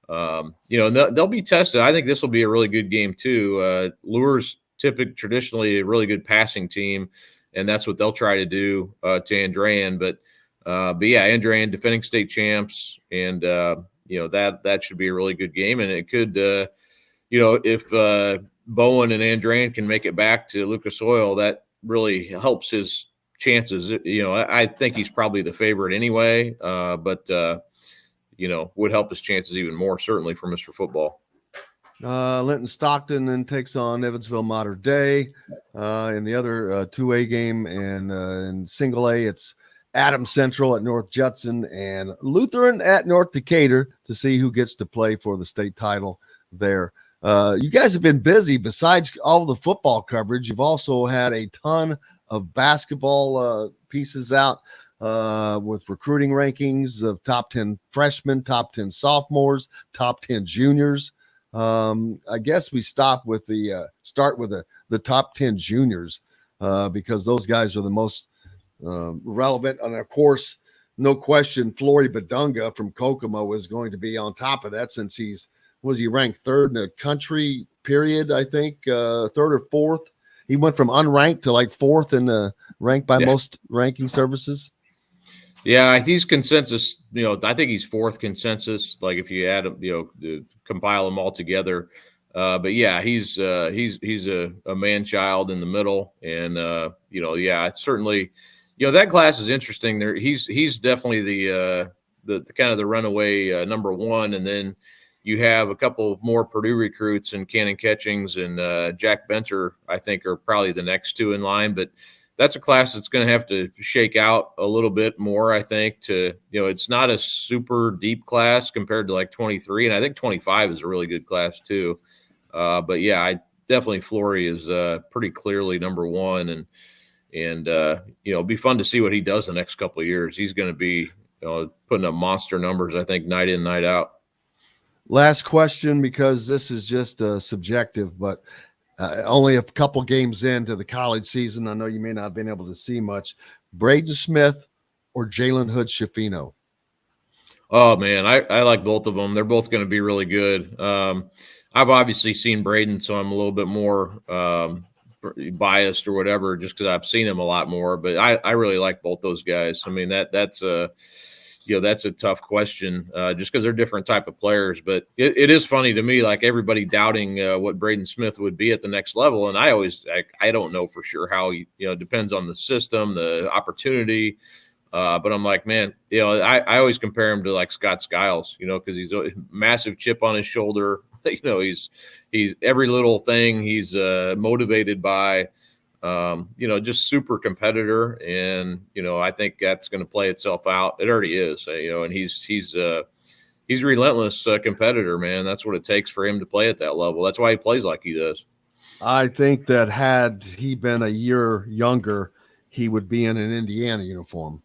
Speaker 11: and they'll be tested. I think this will be a really good game too. Lures traditionally a really good passing team, and that's what they'll try to do to Andrean. But yeah, Andrean defending state champs, and that should be a really good game. And it could, if Bowen and Andrean can make it back to Lucas Oil, that really helps his chances. I think he's probably the favorite anyway, but would help his chances even more, certainly for Mr. Football.
Speaker 6: Linton Stockton then takes on Evansville Mater Dei in the other 2A game, and in single A, it's Adams Central at North Judson and Lutheran at North Decatur to see who gets to play for the state title there. You guys have been busy. Besides all the football coverage, you've also had a ton of basketball pieces out with recruiting rankings of top 10 freshmen, top 10 sophomores, top 10 juniors. I guess we start with the top 10 juniors because those guys are the most relevant. And of course, no question, Flory Badunga from Kokomo is going to be on top of that since he ranked third in the country period, I think, third or fourth. He went from unranked to like fourth in ranked by most ranking services.
Speaker 11: Yeah, he's consensus. I think he's fourth consensus. Like if you add them, compile them all together. But yeah, he's a man child in the middle, and certainly, that class is interesting. There, he's definitely the kind of the runaway number one, and then. You have a couple more Purdue recruits and Cannon Catchings and Jack Benter, I think, are probably the next two in line. But that's a class that's going to have to shake out a little bit more, I think. It's not a super deep class compared to like 23, and I think 25 is a really good class too. But yeah, I definitely Flory is pretty clearly number one, and it'll be fun to see what he does the next couple of years. He's going to be putting up monster numbers, I think, night in, night out.
Speaker 6: Last question, because this is just subjective, but only a couple games into the college season. I know you may not have been able to see much. Braden Smith or Jalen Hood-Schifino?
Speaker 11: Oh, man, I like both of them. They're both going to be really good. I've obviously seen Braden, so I'm a little bit more biased or whatever just because I've seen him a lot more. But I really like both those guys. I mean, that's a tough question just because they're different type of players. But it is funny to me, like everybody doubting what Braden Smith would be at the next level. And I don't know for sure how, it depends on the system, the opportunity. But I'm like, man, I always compare him to like Scott Skiles, because he's a massive chip on his shoulder. He's every little thing he's motivated by. Just super competitor. And, I think that's going to play itself out. It already is, and he's he's a relentless competitor, man. That's what it takes for him to play at that level. That's why he plays like he does.
Speaker 6: I think that had he been a year younger, he would be in an Indiana uniform.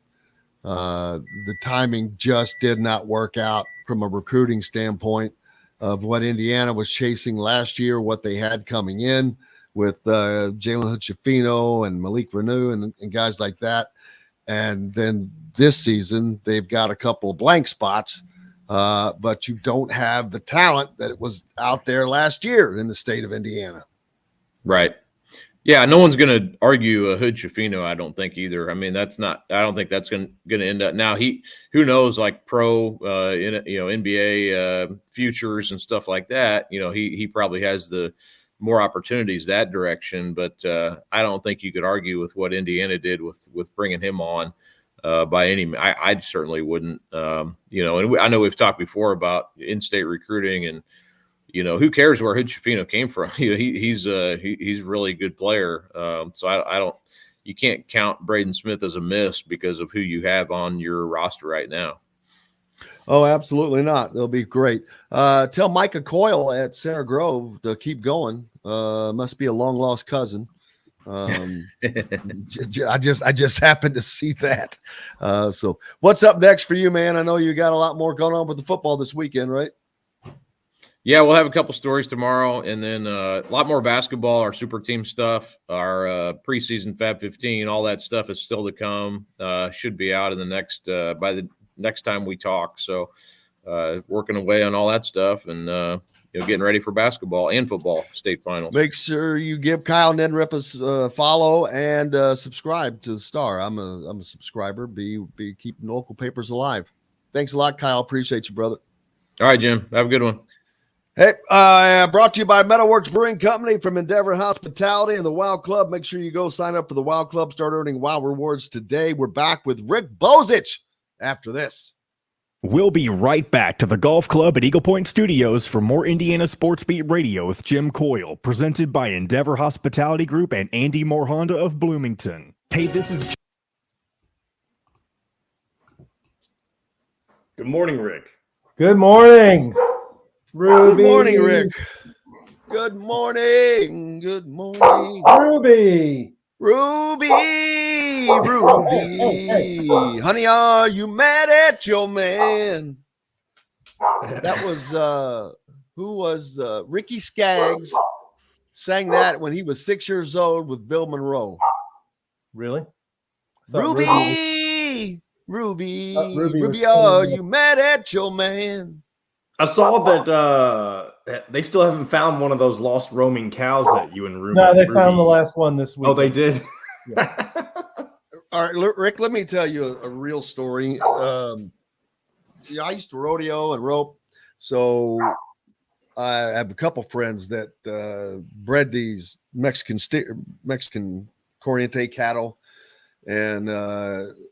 Speaker 6: The timing just did not work out from a recruiting standpoint of what Indiana was chasing last year, what they had coming in with Jalen Hood-Schifino and Malik Renew and guys like that. And then this season, they've got a couple of blank spots, but you don't have the talent that was out there last year in the state of Indiana.
Speaker 11: Right. Yeah, no one's going to argue a Hood-Schifino, I don't think either. I mean, I don't think that's going to end up. Now, who knows, like pro, NBA futures and stuff like that, he probably has the more opportunities that direction, but I don't think you could argue with what Indiana did with bringing him on by any. I certainly wouldn't. And I know we've talked before about in-state recruiting, and who cares where Hood-Schifino came from? He's a really good player. So I don't. You can't count Braden Smith as a miss because of who you have on your roster right now.
Speaker 6: Oh, absolutely not. They'll be great. Tell Micah Coyle at Center Grove to keep going. Must be a long lost cousin. I just happened to see that. So what's up next for you, man? I know you got a lot more going on with the football this weekend, right?
Speaker 11: Yeah, we'll have a couple stories tomorrow, and then a lot more basketball, our super team stuff, our preseason Fab 15, all that stuff is still to come. Should be out in the next by the next time we talk. So working away on all that stuff, and getting ready for basketball and football state finals.
Speaker 6: Make sure you give Kyle Neddenriep a follow and subscribe to the Star. I'm a subscriber. Be keeping local papers alive. Thanks a lot, Kyle. Appreciate you, brother.
Speaker 11: All right, Jim. Have a good one.
Speaker 6: Hey, brought to you by Metalworks Brewing Company from Endeavor Hospitality and the Wow Club. Make sure you go sign up for the Wow Club. Start earning Wow rewards today. We're back with Rick Bozich after this.
Speaker 1: We'll be right back to the Golf Club at Eagle Point Studios for more Indiana Sports Beat Radio with Jim Coyle, presented by Endeavor Hospitality Group and Andy Moore Honda of Bloomington. Hey, this is...
Speaker 7: Good morning, Rick.
Speaker 3: Good morning, Ruby.
Speaker 6: Good morning, Rick. Good morning. Good morning.
Speaker 3: Ruby.
Speaker 6: Ruby. Honey, are you mad at your man? That was who was Ricky Skaggs sang that when he was 6 years old with Bill Monroe.
Speaker 3: Really?
Speaker 6: Ruby, are you mad at your man?
Speaker 7: I saw that they still haven't found one of those lost roaming cows that you and Ruby.
Speaker 3: No, they found the last one this week.
Speaker 7: Oh, they did?
Speaker 3: Yeah.
Speaker 6: All right, Rick, let me tell you a real story. I used to rodeo and rope, so I have a couple friends that bred these Mexican Corriente cattle, and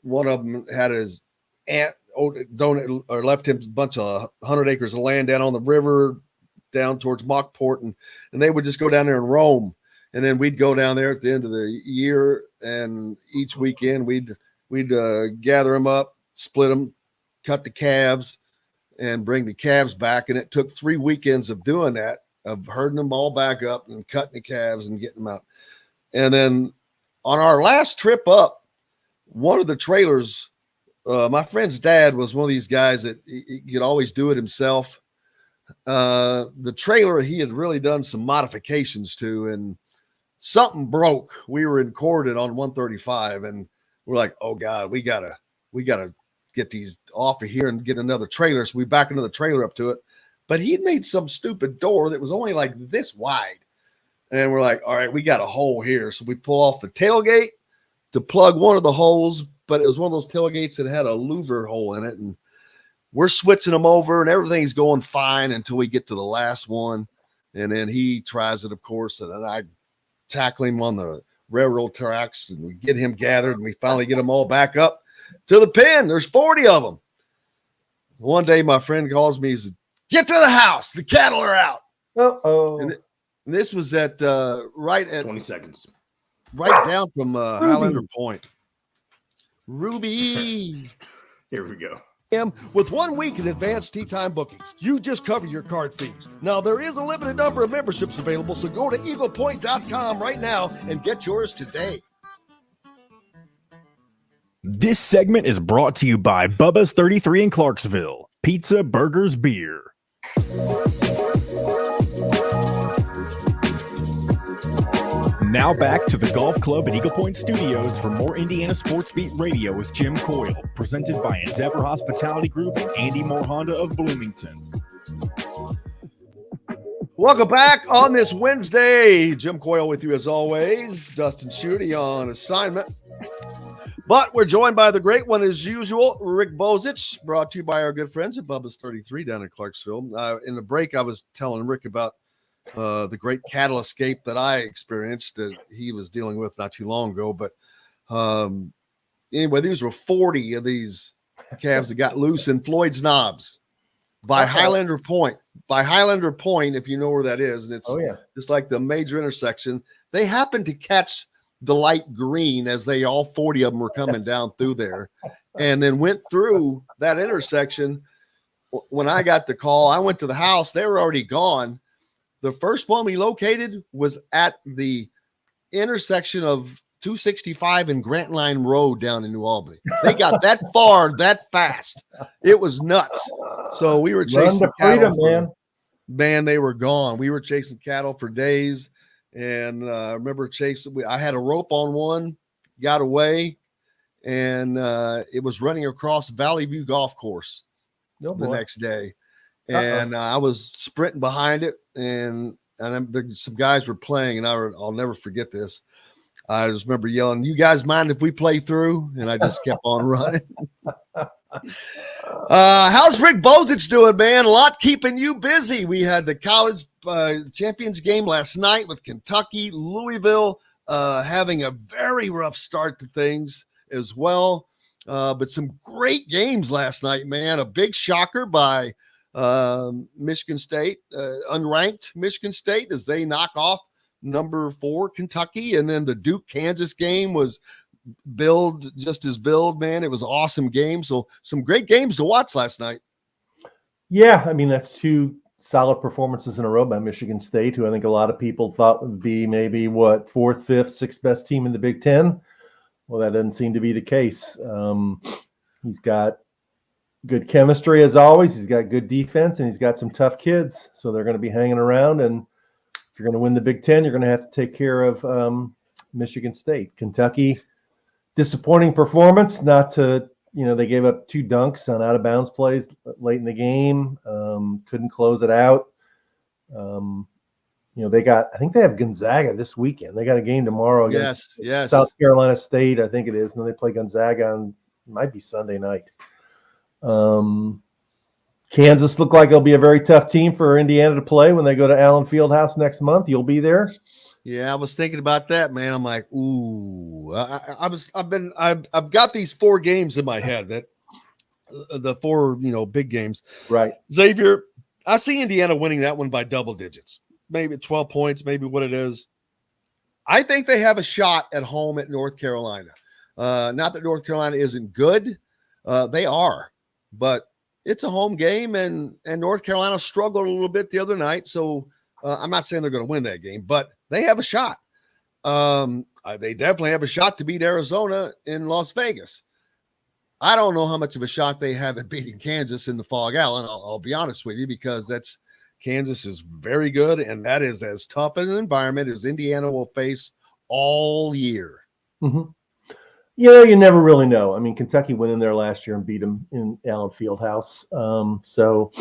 Speaker 6: one of them had his aunt left him a bunch of 100 acres of land down on the river down towards Mockport, and they would just go down there and roam. And then we'd go down there at the end of the year, and each weekend we'd gather them up, split them, cut the calves, and bring the calves back. And it took 3 weekends of doing that, of herding them all back up and cutting the calves and getting them out. And then on our last trip up, one of the trailers, my friend's dad was one of these guys that he could always do it himself. The trailer he had really done some modifications to, and something broke. We were in Cordon on 135, and we're like, oh God, we gotta get these off of here and get another trailer. So we back another trailer up to it. But he made some stupid door that was only like this wide. And we're like, all right, we got a hole here. So we pull off the tailgate to plug one of the holes, but it was one of those tailgates that had a louver hole in it. And we're switching them over, and everything's going fine until we get to the last one. And then he tries it, of course, and then I tackle him on the railroad tracks, and we get him gathered, and we finally get them all back up to the pen. There's 40 of them. One day my friend calls me, he says, get to the house. The cattle are out.
Speaker 3: Uh-oh.
Speaker 6: And this was at right at
Speaker 7: 20 seconds.
Speaker 6: Right down from Highlander Point. Ruby.
Speaker 7: Here we go.
Speaker 6: with 1 week in advance tee time bookings. You just cover your card fees. Now, there is a limited number of memberships available, so go to eaglepoint.com right now and get yours today.
Speaker 1: This segment is brought to you by Bubba's 33 in Clarksville. Pizza, burgers, beer. Now back to the Golf Club at Eagle Point Studios for more Indiana Sports Beat Radio with Jim Coyle, presented by Endeavor Hospitality Group and Andy Moore Honda of Bloomington.
Speaker 6: Welcome back on this Wednesday. Jim Coyle with you as always. Dustin Schutte on assignment. But we're joined by the great one as usual, Rick Bozich, brought to you by our good friends at Bubba's 33 down in Clarksville. In the break, I was telling Rick about the great cattle escape that I experienced that he was dealing with not too long ago. But anyway, these were 40 of these calves that got loose in Floyd's Knobs by Highlander Point. By Highlander Point, if you know where that is, and it's just like the major intersection. They happened to catch the light green as they all 40 of them were coming down through there, and then went through that intersection. When I got the call, I went to the house. They were already gone. The first one we located was at the intersection of 265 and Grant Line Road down in New Albany. They got that far that fast. It was nuts. So we were chasing cattle. Man, they were gone. We were chasing cattle for days. And I remember I had a rope on one, got away, and it was running across Valley View Golf Course the next day. And I was sprinting behind it, and some guys were playing, and I'll never forget this. I just remember yelling, "You guys mind if we play through?" And I just kept on running. How's Rick Bozich doing, man? A lot keeping you busy. We had the college champions game last night with Kentucky, Louisville having a very rough start to things as well. But some great games last night, man. A big shocker by Michigan State, unranked Michigan State, as they knock off number 4 Kentucky. And then the Duke-Kansas game was billed just as billed, man. It was an awesome game. So some great games to watch last night.
Speaker 3: Yeah, I mean, that's 2 solid performances in a row by Michigan State, who I think a lot of people thought would be maybe 4th, 5th, 6th best team in the Big Ten. Well, that doesn't seem to be the case. He's got good chemistry as always. He's got good defense, and he's got some tough kids. So they're going to be hanging around. And if you're going to win the Big Ten, you're going to have to take care of Michigan State. Kentucky, disappointing performance. They gave up 2 dunks on out-of-bounds plays late in the game. Couldn't close it out. I think they have Gonzaga this weekend. They got a game tomorrow against South Carolina State, I think it is. And then they play Gonzaga on, might be Sunday night. Kansas looked like it'll be a very tough team for Indiana to play when they go to Allen Fieldhouse next month. You'll be there.
Speaker 6: Yeah, I was thinking about that, man. I'm like, ooh, I've got these 4 games in my head, that the 4, big games.
Speaker 3: Right.
Speaker 6: Xavier, I see Indiana winning that one by double digits, maybe 12 points, maybe what it is. I think they have a shot at home at North Carolina. Not that North Carolina isn't good. They are, but it's a home game, and North Carolina struggled a little bit the other night. So I'm not saying they're going to win that game, but they have a shot. They definitely have a shot to beat Arizona in Las Vegas. I don't know how much of a shot they have at beating Kansas in the Fog Allen. I'll be honest with you, because Kansas is very good, and that is as tough an environment as Indiana will face all year.
Speaker 3: Mm-hmm. You never really know. I mean, Kentucky went in there last year and beat them in Allen Fieldhouse. So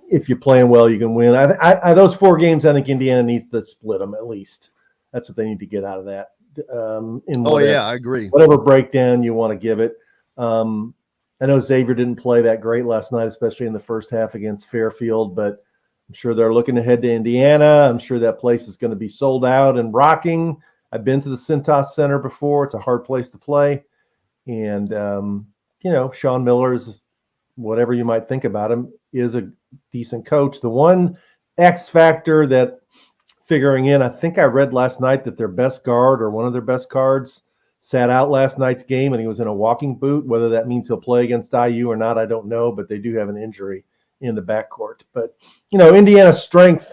Speaker 3: if you're playing well, you can win. I those 4 games, I think Indiana needs to split them at least. That's what they need to get out of that.
Speaker 6: I agree.
Speaker 3: Whatever breakdown you want to give it. I know Xavier didn't play that great last night, especially in the first half against Fairfield, but I'm sure they're looking ahead to Indiana. I'm sure that place is going to be sold out and rocking. I've been to the Cintas Center before. It's a hard place to play. And, Sean Miller is, whatever you might think about him, is a decent coach. The one X factor that figuring in, I think I read last night that their best guard, or one of their best guards, sat out last night's game and he was in a walking boot. Whether that means he'll play against IU or not, I don't know, but they do have an injury in the backcourt. But, Indiana's strength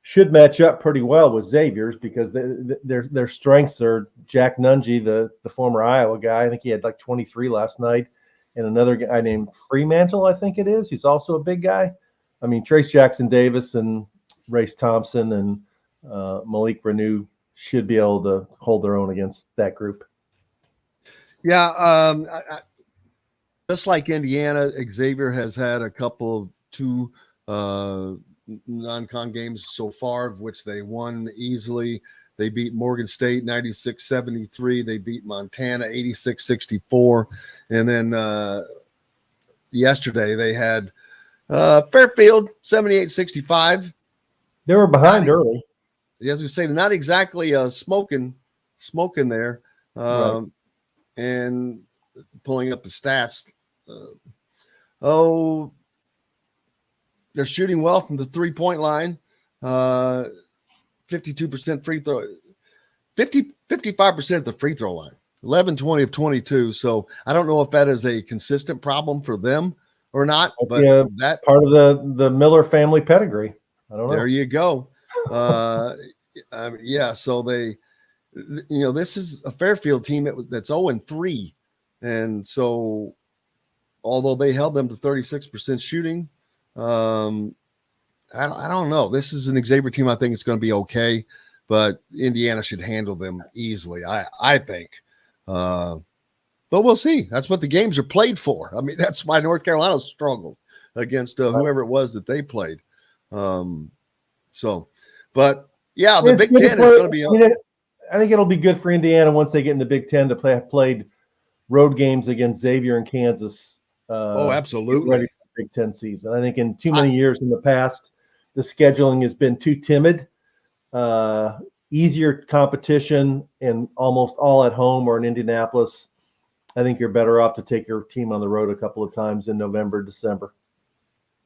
Speaker 3: should match up pretty well with Xavier's because their strengths are Jack Nungy, the former Iowa guy. I think he had like 23 last night, and another guy named Fremantle, I think it is. He's also a big guy. I mean, Trace Jackson Davis and Race Thompson and Malik Renew should be able to hold their own against that group.
Speaker 6: Yeah, just like Indiana, Xavier has had a couple of two non-con games so far, of which they won easily. They beat Morgan State 96-73. They beat Montana 86-64. And then yesterday they had Fairfield 78-65.
Speaker 3: They were behind early.
Speaker 6: As we say, not exactly smoking there.
Speaker 3: Right.
Speaker 6: And pulling up the stats. They're shooting well from the 3-point line. 52% free throw, 55% at the free throw line, 11-20 of 22. So I don't know if that is a consistent problem for them or not, but that
Speaker 3: part of the Miller family pedigree. I don't know.
Speaker 6: There you go. So they, this is a Fairfield team that's 0-3. And so although they held them to 36% shooting, I don't know. This is an Xavier team. I think it's going to be okay, but Indiana should handle them easily, I think. But we'll see. That's what the games are played for. I mean, that's why North Carolina struggled against whoever it was that they played. The Big Ten is going to be.
Speaker 3: I think it'll be good for Indiana once they get in the Big Ten to played road games against Xavier and Kansas.
Speaker 6: Absolutely.
Speaker 3: Ready for the Big Ten season. I think in too many years in the past, the scheduling has been too timid. Easier competition and almost all at home or in Indianapolis. I think you're better off to take your team on the road a couple of times in November, December.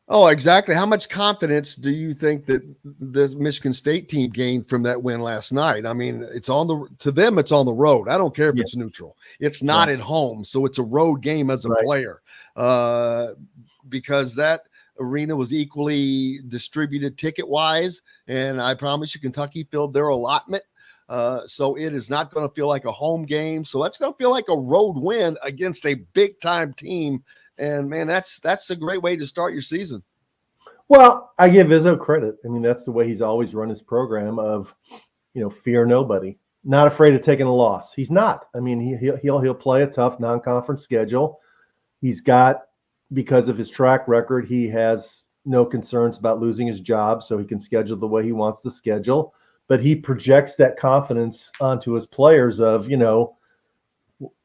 Speaker 6: Oh, exactly. How much confidence do you think that the Michigan State team gained from that win last night? I mean, to them, it's on the road. I don't care if it's neutral. It's not at home. So it's a road game as a player because that arena was equally distributed ticket-wise, and I promise you Kentucky filled their allotment. So it is not going to feel like a home game. So that's going to feel like a road win against a big-time team. And, man, that's a great way to start your season.
Speaker 3: Well, I give Izzo credit. I mean, that's the way he's always run his program of, fear nobody. Not afraid of taking a loss. He's not. I mean, he'll play a tough non-conference schedule. He's got, because of his track record, he has no concerns about losing his job, so he can schedule the way he wants to schedule. But he projects that confidence onto his players of,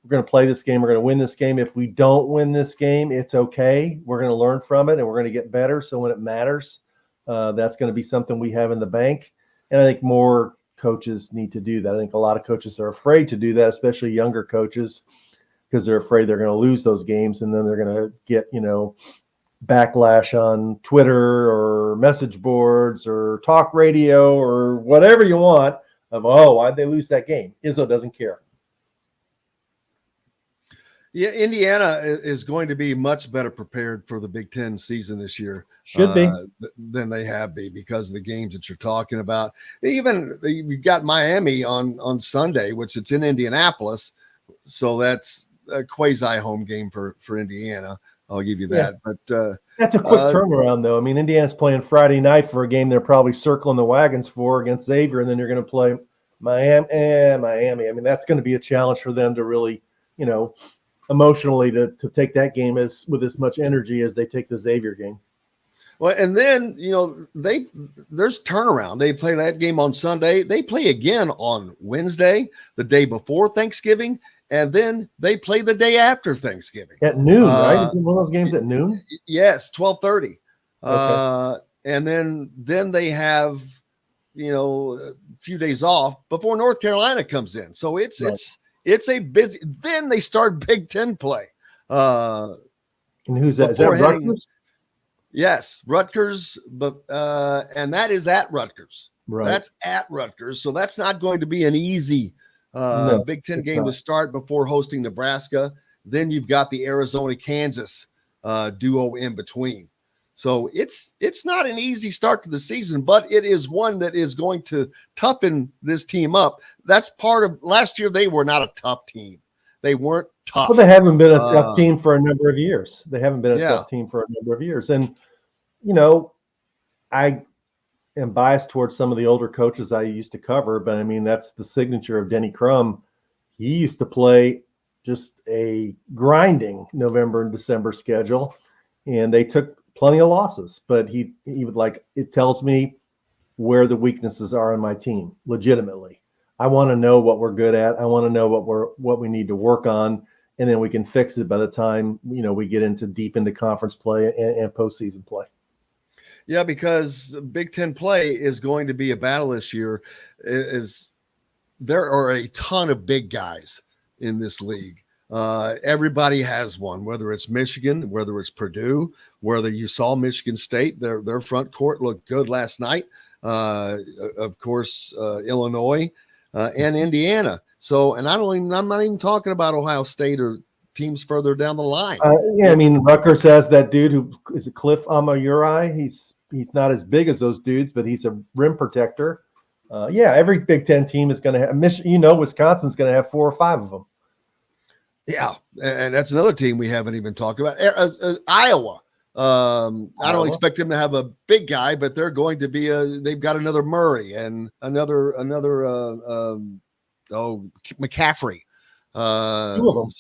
Speaker 3: we're going to play this game. We're going to win this game. If we don't win this game, it's okay. We're going to learn from it, and we're going to get better. So when it matters, that's going to be something we have in the bank. And I think more coaches need to do that. I think a lot of coaches are afraid to do that, especially younger coaches, because they're afraid they're going to lose those games, and then they're going to get, backlash on Twitter or message boards or talk radio or whatever you want of, why'd they lose that game? Izzo doesn't care.
Speaker 6: Yeah, Indiana is going to be much better prepared for the Big Ten season this year.
Speaker 3: Should be.
Speaker 6: Than they have been because of the games that you're talking about. Even you've got Miami on Sunday, which it's in Indianapolis. So that's a quasi home game for Indiana. I'll give you that. Yeah. But
Speaker 3: that's a quick turnaround, though. I mean, Indiana's playing Friday night for a game they're probably circling the wagons for against Xavier, and then you're going to play Miami. I mean, that's going to be a challenge for them to really, emotionally to take that game with as much energy as they take the Xavier game.
Speaker 6: Well, and then, there's turnaround. They play that game on Sunday. They play again on Wednesday, the day before Thanksgiving. And then they play the day after Thanksgiving.
Speaker 3: At noon, right? Is it one of those games at noon?
Speaker 6: Yes, 12:30.
Speaker 3: Okay.
Speaker 6: And then they have, a few days off before North Carolina comes in. So it's a busy. Then they start Big Ten play.
Speaker 3: And who's that? Is that Rutgers?
Speaker 6: Yes, Rutgers. But and that is at Rutgers.
Speaker 3: Right.
Speaker 6: That's at Rutgers. So that's not going to be an easy
Speaker 3: No,
Speaker 6: Big Ten
Speaker 3: it's
Speaker 6: game
Speaker 3: not.
Speaker 6: to start before hosting Nebraska. Then you've got the Arizona-Kansas duo in between. So it's not an easy start to the season, but it is one that is going to toughen this team up. That's part of last year. They were not a tough team. They weren't tough.
Speaker 3: Well, they haven't been a tough team for a number of years. They haven't been a tough team for a number of years. And, I am biased towards some of the older coaches I used to cover, but I mean, that's the signature of Denny Crum. He used to play just a grinding November and December schedule, and they took plenty of losses, but he would it tells me where the weaknesses are in my team legitimately. I want to know what we're good at. I want to know what we need to work on, and then we can fix it by the time we get deep into conference play and postseason play.
Speaker 6: Yeah, because Big Ten play is going to be a battle this year. There are a ton of big guys in this league. Everybody has one, whether it's Michigan, whether it's Purdue, whether you saw Michigan State, their front court looked good last night. Of course, Illinois and Indiana. So, and I'm not even talking about Ohio State or teams further down the line.
Speaker 3: I mean, Rutgers has that dude who is a Cliff Amayuri. He's not as big as those dudes, but he's a rim protector. Every Big Ten team is going to have Wisconsin's going to have 4 or 5 of them.
Speaker 6: Yeah, and that's another team we haven't even talked about. Iowa. I don't expect them to have a big guy, but they're going to be they've got another Murray and another McCaffrey.
Speaker 3: 2 of them.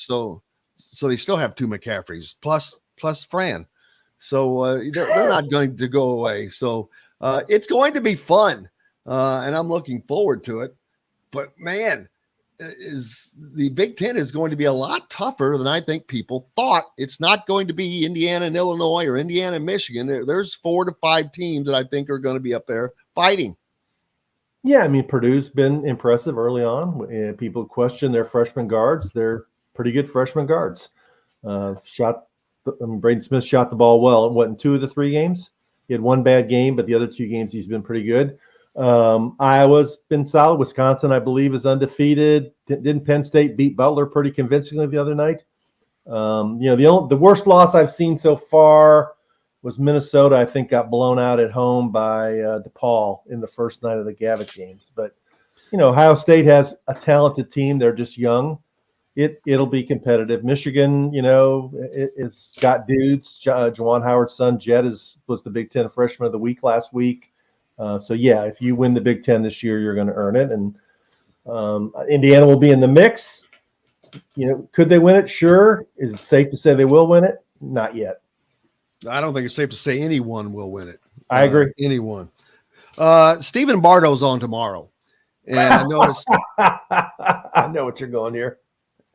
Speaker 6: So they still have 2 McCaffreys plus Fran. So they're not going to go away. So it's going to be fun, and I'm looking forward to it. But man, the Big Ten is going to be a lot tougher than I think people thought. It's not going to be Indiana and Illinois or Indiana and Michigan. There's 4 to 5 teams that I think are going to be up there fighting.
Speaker 3: Yeah, I mean, Purdue's been impressive early on. People question their freshman guards. They're pretty good freshman guards. Braden Smith shot the ball well. In 2 of the 3 games? He had 1 bad game, but the other 2 games he's been pretty good. Iowa's been solid. Wisconsin, I believe, is undefeated. Didn't Penn State beat Butler pretty convincingly the other night? The worst loss I've seen so far was Minnesota. I think got blown out at home by DePaul in the first night of the Gavitt games. But Ohio State has a talented team. They're just young. It'll be competitive. Michigan, it's got dudes. Juwan Howard's son Jed was the Big Ten Freshman of the Week last week. If you win the Big Ten this year, you're going to earn it. And Indiana will be in the mix. Could they win it? Sure. Is it safe to say they will win it? Not yet.
Speaker 6: I don't think it's safe to say anyone will win it.
Speaker 3: I agree.
Speaker 6: Anyone. Stephen Bardo's on tomorrow. And I noticed.
Speaker 3: I know what you're going here.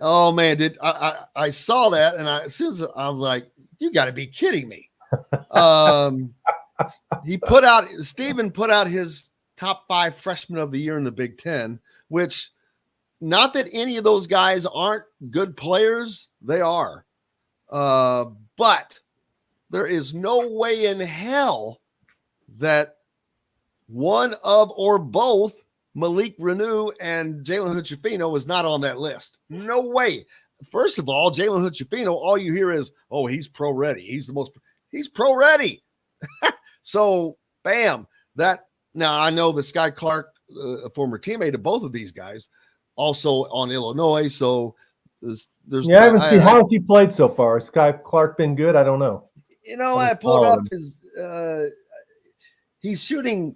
Speaker 6: Oh, man. I saw that, and as soon as I was like, you got to be kidding me. Stephen put out his top 5 freshmen of the year in the Big Ten, which not that any of those guys aren't good players. They are. But there is no way in hell that one of or both Malik Reneau and Jalen Hood-Schifino is not on that list. No way. First of all, Jalen Hood-Schifino, all you hear is, oh, he's pro ready. He's pro ready. So, bam. Now I know that Sky Clark, a former teammate of both of these guys, also on Illinois. So there's
Speaker 3: I haven't seen how has he played so far. Has Sky Clark been good? I don't know.
Speaker 6: I pulled up his he's shooting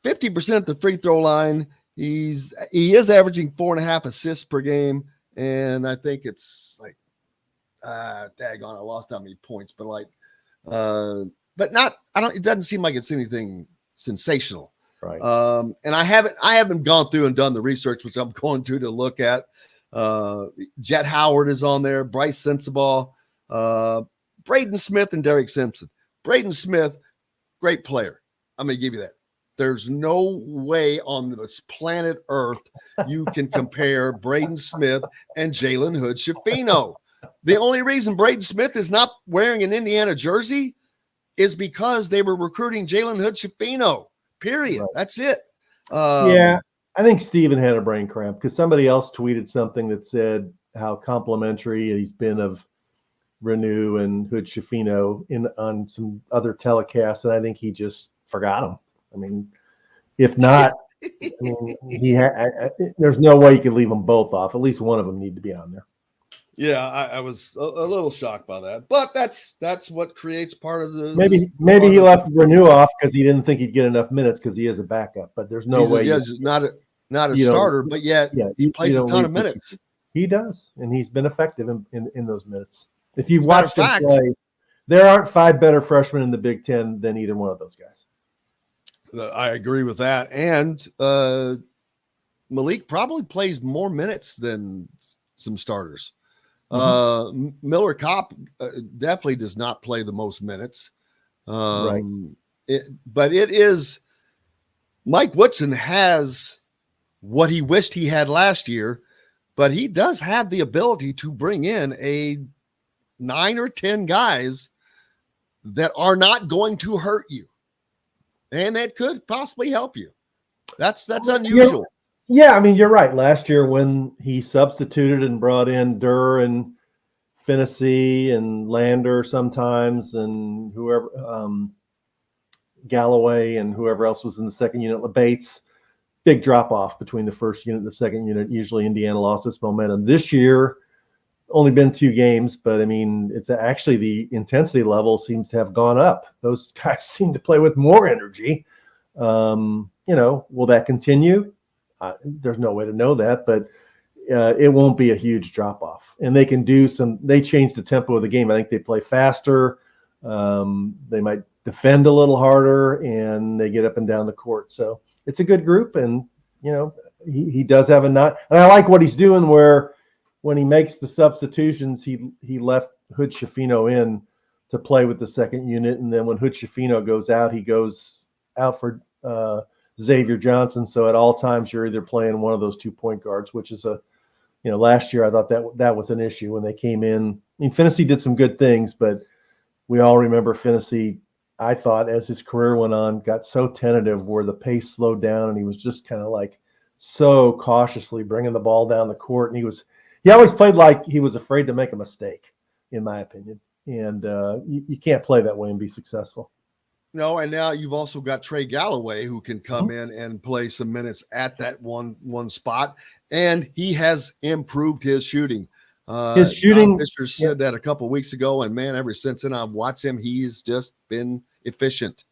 Speaker 6: 50% at the free throw line. He is averaging 4.5 assists per game, and I think it's like daggone, I lost how many points, but but not. It doesn't seem like it's anything sensational,
Speaker 3: right?
Speaker 6: And I haven't gone through and done the research, which I'm going to look at. Jet Howard is on there. Bryce Sensabaugh, Braden Smith, and Derek Simpson. Braden Smith, great player. I'm going to give you that. There's no way on this planet Earth you can compare Braden Smith and Jalen Hood-Schifino. The only reason Braden Smith is not wearing an Indiana jersey is because they were recruiting Jalen Hood-Schifino, period. Right. That's it.
Speaker 3: I think Steven had a brain cramp because somebody else tweeted something that said how complimentary he's been of Renew and Hood Schifino on some other telecasts, and I think he just forgot him. I mean, if not, I mean, there's no way you could leave them both off. At least one of them need to be on there.
Speaker 6: Yeah, I was a little shocked by that, but that's what creates part of the.
Speaker 3: Maybe he left Renew off because he didn't think he'd get enough minutes because he is a backup. But there's no way.
Speaker 6: He's not a starter, but yet he plays a ton of minutes.
Speaker 3: He does, and he's been effective in those minutes. If you watch him play, there aren't 5 better freshmen in the Big Ten than either one of those guys.
Speaker 6: I agree with that, and Malik probably plays more minutes than some starters. Miller Kopp definitely does not play the most minutes. Right. But it is Mike Woodson has what he wished he had last year, but he does have the ability to bring in a 9 or 10 guys that are not going to hurt you. And that could possibly help you. That's unusual.
Speaker 3: Yeah, I mean, you're right. Last year when he substituted and brought in Durr and Finney and Lander sometimes and whoever, Galloway and whoever else was in the second unit, Bates, big drop-off between the first unit and the second unit. Usually Indiana lost its momentum. This year, only been 2 games, but I mean, it's actually the intensity level seems to have gone up. Those guys seem to play with more energy. Will that continue? There's no way to know that, but it won't be a huge drop off. And they can they change the tempo of the game. I think they play faster. They might defend a little harder and they get up and down the court. So it's a good group. And, he does have and I like what he's doing where when he makes the substitutions, he left Hood Schifino in to play with the second unit. And then when Hood Schifino goes out, he goes out for Xavier Johnson. So at all times, you're either playing one of those 2 point guards, which is last year I thought that was an issue when they came in. I mean, Finney did some good things, but we all remember Finney, I thought, as his career went on, got so tentative where the pace slowed down and he was just kind of like so cautiously bringing the ball down the court. And he always played like he was afraid to make a mistake, in my opinion. And you can't play that way and be successful.
Speaker 6: No, and now you've also got Trey Galloway who can come in and play some minutes at that one spot, and he has improved his shooting.
Speaker 3: His shooting.
Speaker 6: Fisher said that a couple of weeks ago, and man, ever since then I've watched him. He's just been efficient.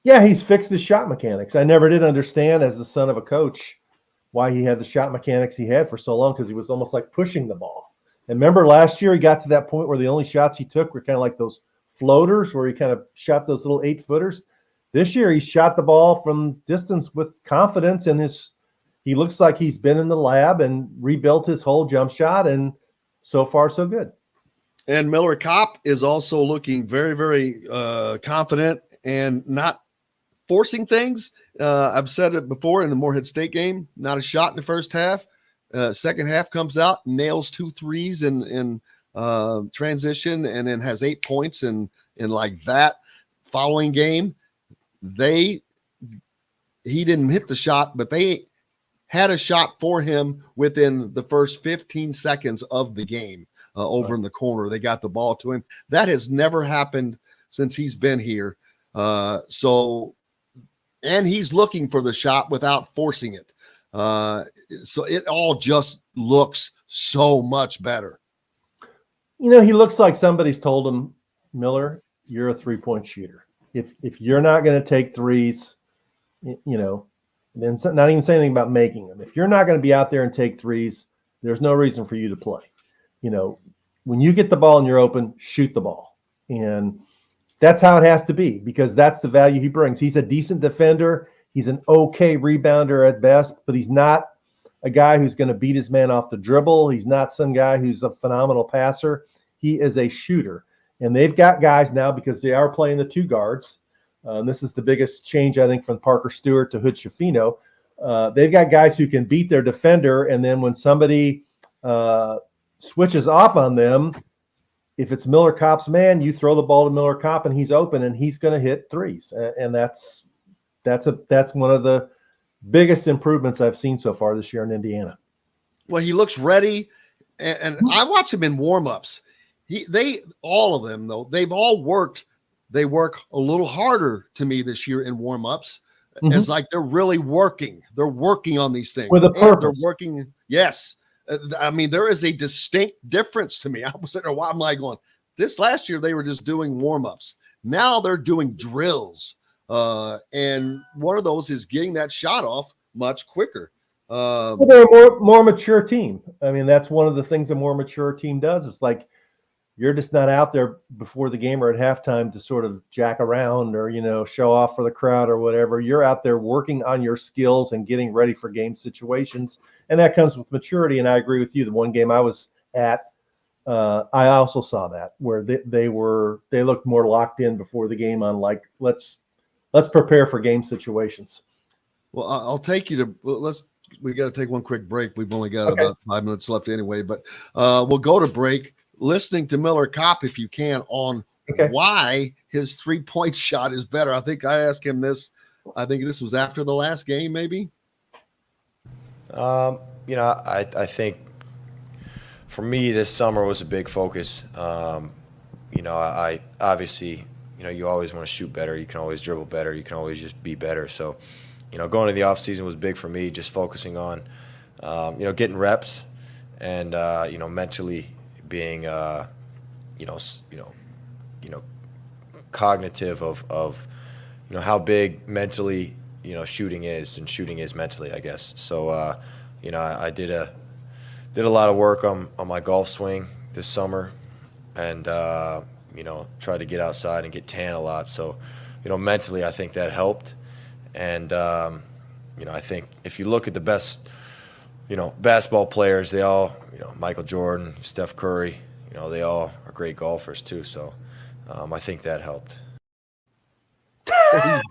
Speaker 3: Yeah, he's fixed his shot mechanics. I never did understand, as the son of a coach, why he had the shot mechanics he had for so long because he was almost like pushing the ball. And remember last year he got to that point where the only shots he took were kind of like those floaters where he kind of shot those little 8-footers. This year he shot the ball from distance with confidence and he looks like he's been in the lab and rebuilt his whole jump shot, and so far so good.
Speaker 6: And Miller Kopp is also looking very, very confident and not forcing things. I've said it before in the Morehead State game, not a shot in the first half. Second half comes out, nails 2 threes in transition, and then has 8 points in like that following game. He didn't hit the shot, but they had a shot for him within the first 15 seconds of the game over in the corner. They got the ball to him. That has never happened since he's been here. And he's looking for the shot without forcing it. So it all just looks so much better.
Speaker 3: He looks like somebody's told him, Miller, you're a 3-point shooter. If you're not going to take threes, then not even say anything about making them. If you're not going to be out there and take threes, there's no reason for you to play. When you get the ball and you're open, shoot the ball. And that's how it has to be because that's the value he brings. He's a decent defender. He's an okay rebounder at best, but he's not a guy who's going to beat his man off the dribble. He's not some guy who's a phenomenal passer. He is a shooter. And they've got guys now because they are playing the 2 guards. This is the biggest change, I think, from Parker Stewart to Hood Schifino. They've got guys who can beat their defender, and then when somebody switches off on them, if it's Miller Kopp's man, you throw the ball to Miller Kopp, and he's open, and he's going to hit threes. And that's one of the biggest improvements I've seen so far this year in Indiana.
Speaker 6: Well, he looks ready, and I watch him in warmups. All of them though, they've all worked. They work a little harder to me this year in warmups. It's like they're really working. They're working on these things
Speaker 3: with a purpose.
Speaker 6: They're working. Yes, I mean there is a distinct difference to me. I was sitting there, I'm like going, this last year they were just doing warmups. Now they're doing drills, and one of those is getting that shot off much quicker.
Speaker 3: Well, they're a more mature team. I mean, that's one of the things a more mature team does. It's like you're just not out there before the game or at halftime to sort of jack around or, show off for the crowd or whatever. You're out there working on your skills and getting ready for game situations. And that comes with maturity. And I agree with you. The one game I was at, I also saw that where they looked more locked in before the game on like, let's prepare for game situations.
Speaker 6: Well, I'll take you to, we got to take one quick break. We've only got about 5 minutes left anyway, but we'll go to break. Listening to Miller Kopp, if you can, on why his 3-point shot is better. I think I asked him this. I think this was after the last game, maybe.
Speaker 12: I think for me this summer was a big focus. I obviously, you always want to shoot better. You can always dribble better. You can always just be better. So, going to the off season was big for me. Just focusing on, getting reps and mentally being cognitive of how big mentally shooting is mentally, I guess. So I did a lot of work on my golf swing this summer and tried to get outside and get tan a lot. So mentally I think that helped. And I think if you look at the best basketball players, they all, Michael Jordan, Steph Curry, they all are great golfers too. So I think that helped.
Speaker 3: I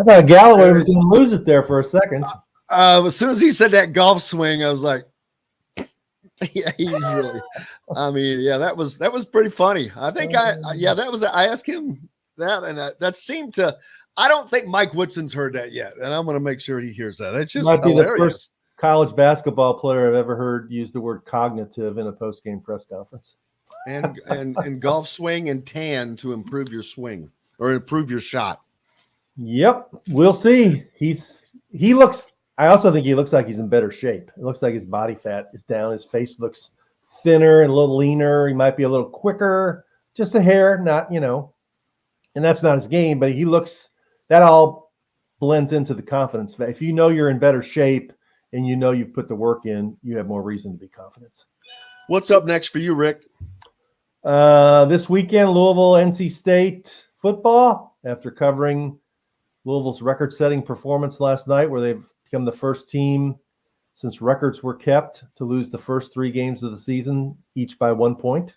Speaker 3: thought Galloway was going to lose it there for a second.
Speaker 6: As soon as he said that golf swing, I was like, yeah, he really, that was pretty funny. I think I asked him that, and that seemed to, I don't think Mike Woodson's heard that yet, and I'm going to make sure he hears that. It's just
Speaker 3: might be
Speaker 6: hilarious.
Speaker 3: The first college basketball player I've ever heard use the word cognitive in a post-game press conference.
Speaker 6: And golf swing and tan to improve your swing or improve your shot.
Speaker 3: Yep, we'll see. I also think he looks like he's in better shape. It looks like his body fat is down. His face looks thinner and a little leaner. He might be a little quicker, just a hair, not, and that's not his game, but he looks, that all blends into the confidence. If you know you're in better shape and you've put the work in, you have more reason to be confident.
Speaker 6: What's up next for you, Rick?
Speaker 3: This weekend, Louisville, NC State football, after covering Louisville's record-setting performance last night, where they've become the first team since records were kept to lose the first 3 games of the season, each by 1 point.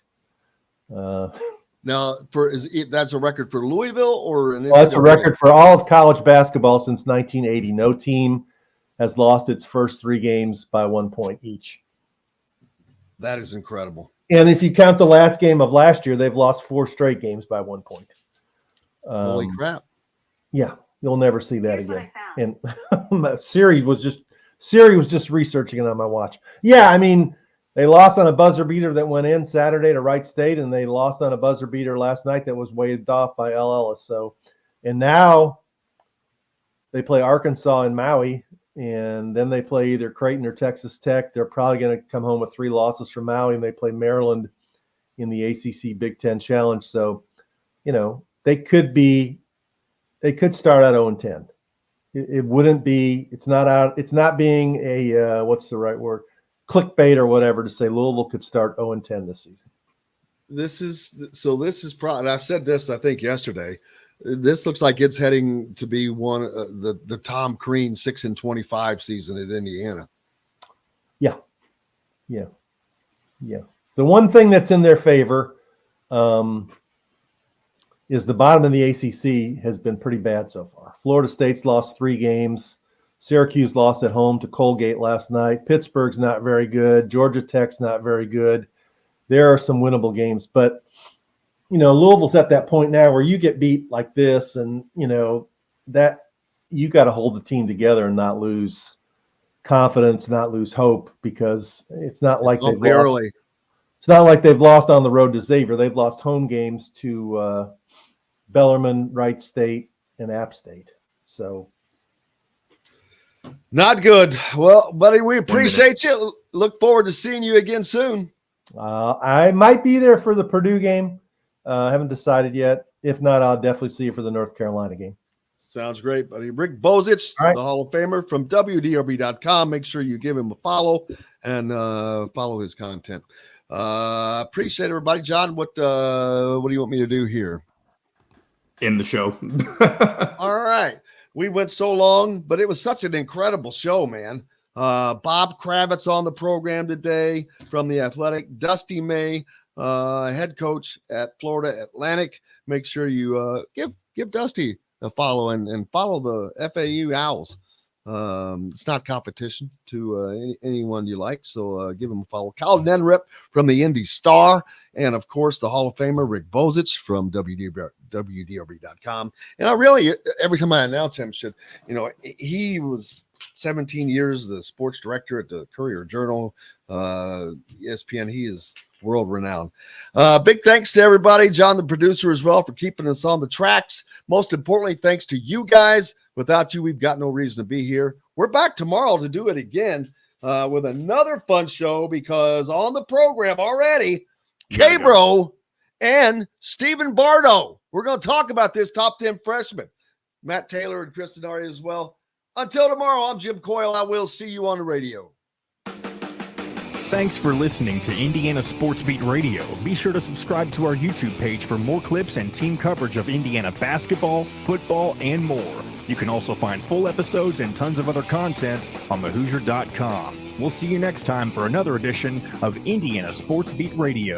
Speaker 6: Now, that's a record for Louisville, or
Speaker 3: that's a record for all of college basketball since 1980. No team has lost its first 3 games by 1 point each.
Speaker 6: That is incredible.
Speaker 3: And if you count the last game of last year, they've lost 4 straight games by 1 point.
Speaker 6: Holy crap!
Speaker 3: Yeah, you'll never see that again. And Siri was just researching it on my watch. Yeah, they lost on a buzzer beater that went in Saturday to Wright State, and they lost on a buzzer beater last night that was waved off by L. Ellis. So, and now they play Arkansas in Maui, and then they play either Creighton or Texas Tech. They're probably going to come home with 3 losses from Maui, and they play Maryland in the ACC Big Ten Challenge. So, they could start out 0-10. It wouldn't be. It's not being a what's the right word? Clickbait or whatever to say Louisville could start 0-10 this season.
Speaker 6: This is probably. I've said this I think yesterday. This looks like it's heading to be one the Tom Crean 6-25 season at Indiana.
Speaker 3: Yeah. The one thing that's in their favor is the bottom of the ACC has been pretty bad so far. Florida State's lost 3 games. Syracuse lost at home to Colgate last night. Pittsburgh's not very good. Georgia Tech's not very good. There are some winnable games, but Louisville's at that point now where you get beat like this, and that you got to hold the team together and not lose confidence, not lose hope, because it's not like they've lost.
Speaker 6: Early.
Speaker 3: It's not like they've lost on the road to Xavier. They've lost home games to Bellarmine, Wright State, and App State. So
Speaker 6: not good. Well, buddy, we appreciate you. Look forward to seeing you again soon.
Speaker 3: I might be there for the Purdue game. I haven't decided yet. If not, I'll definitely see you for the North Carolina game.
Speaker 6: Sounds great, buddy. Rick Bozich, the Hall of Famer from WDRB.com. Make sure you give him a follow and follow his content. Appreciate everybody. John, what do you want me to do here?
Speaker 7: End the show.
Speaker 6: All right. We went so long, but it was such an incredible show, man. Bob Kravitz on the program today from The Athletic. Dusty May, head coach at Florida Atlantic. Make sure you give Dusty a follow and follow the FAU Owls. It's not competition to anyone you like, so give him a follow. Kyle Neddenriep from the Indy Star, and of course the Hall of Famer Rick Bozich from WDRB.com. And I really, every time I announce him, he was 17 years the sports director at the Courier Journal, ESPN. He is world renowned. Big thanks to everybody, John, the producer, as well, for keeping us on the tracks. Most importantly, thanks to you guys. Without you, we've got no reason to be here. We're back tomorrow to do it again with another fun show, because on the program already, K-Bro and Stephen Bardo. We're going to talk about this top 10 freshman. Matt Taylor and Kristen Ari as well. Until tomorrow, I'm Jim Coyle. I will see you on the radio.
Speaker 1: Thanks for listening to Indiana Sports Beat Radio. Be sure to subscribe to our YouTube page for more clips and team coverage of Indiana basketball, football, and more. You can also find full episodes and tons of other content on thehoosier.com. We'll see you next time for another edition of Indiana Sports Beat Radio.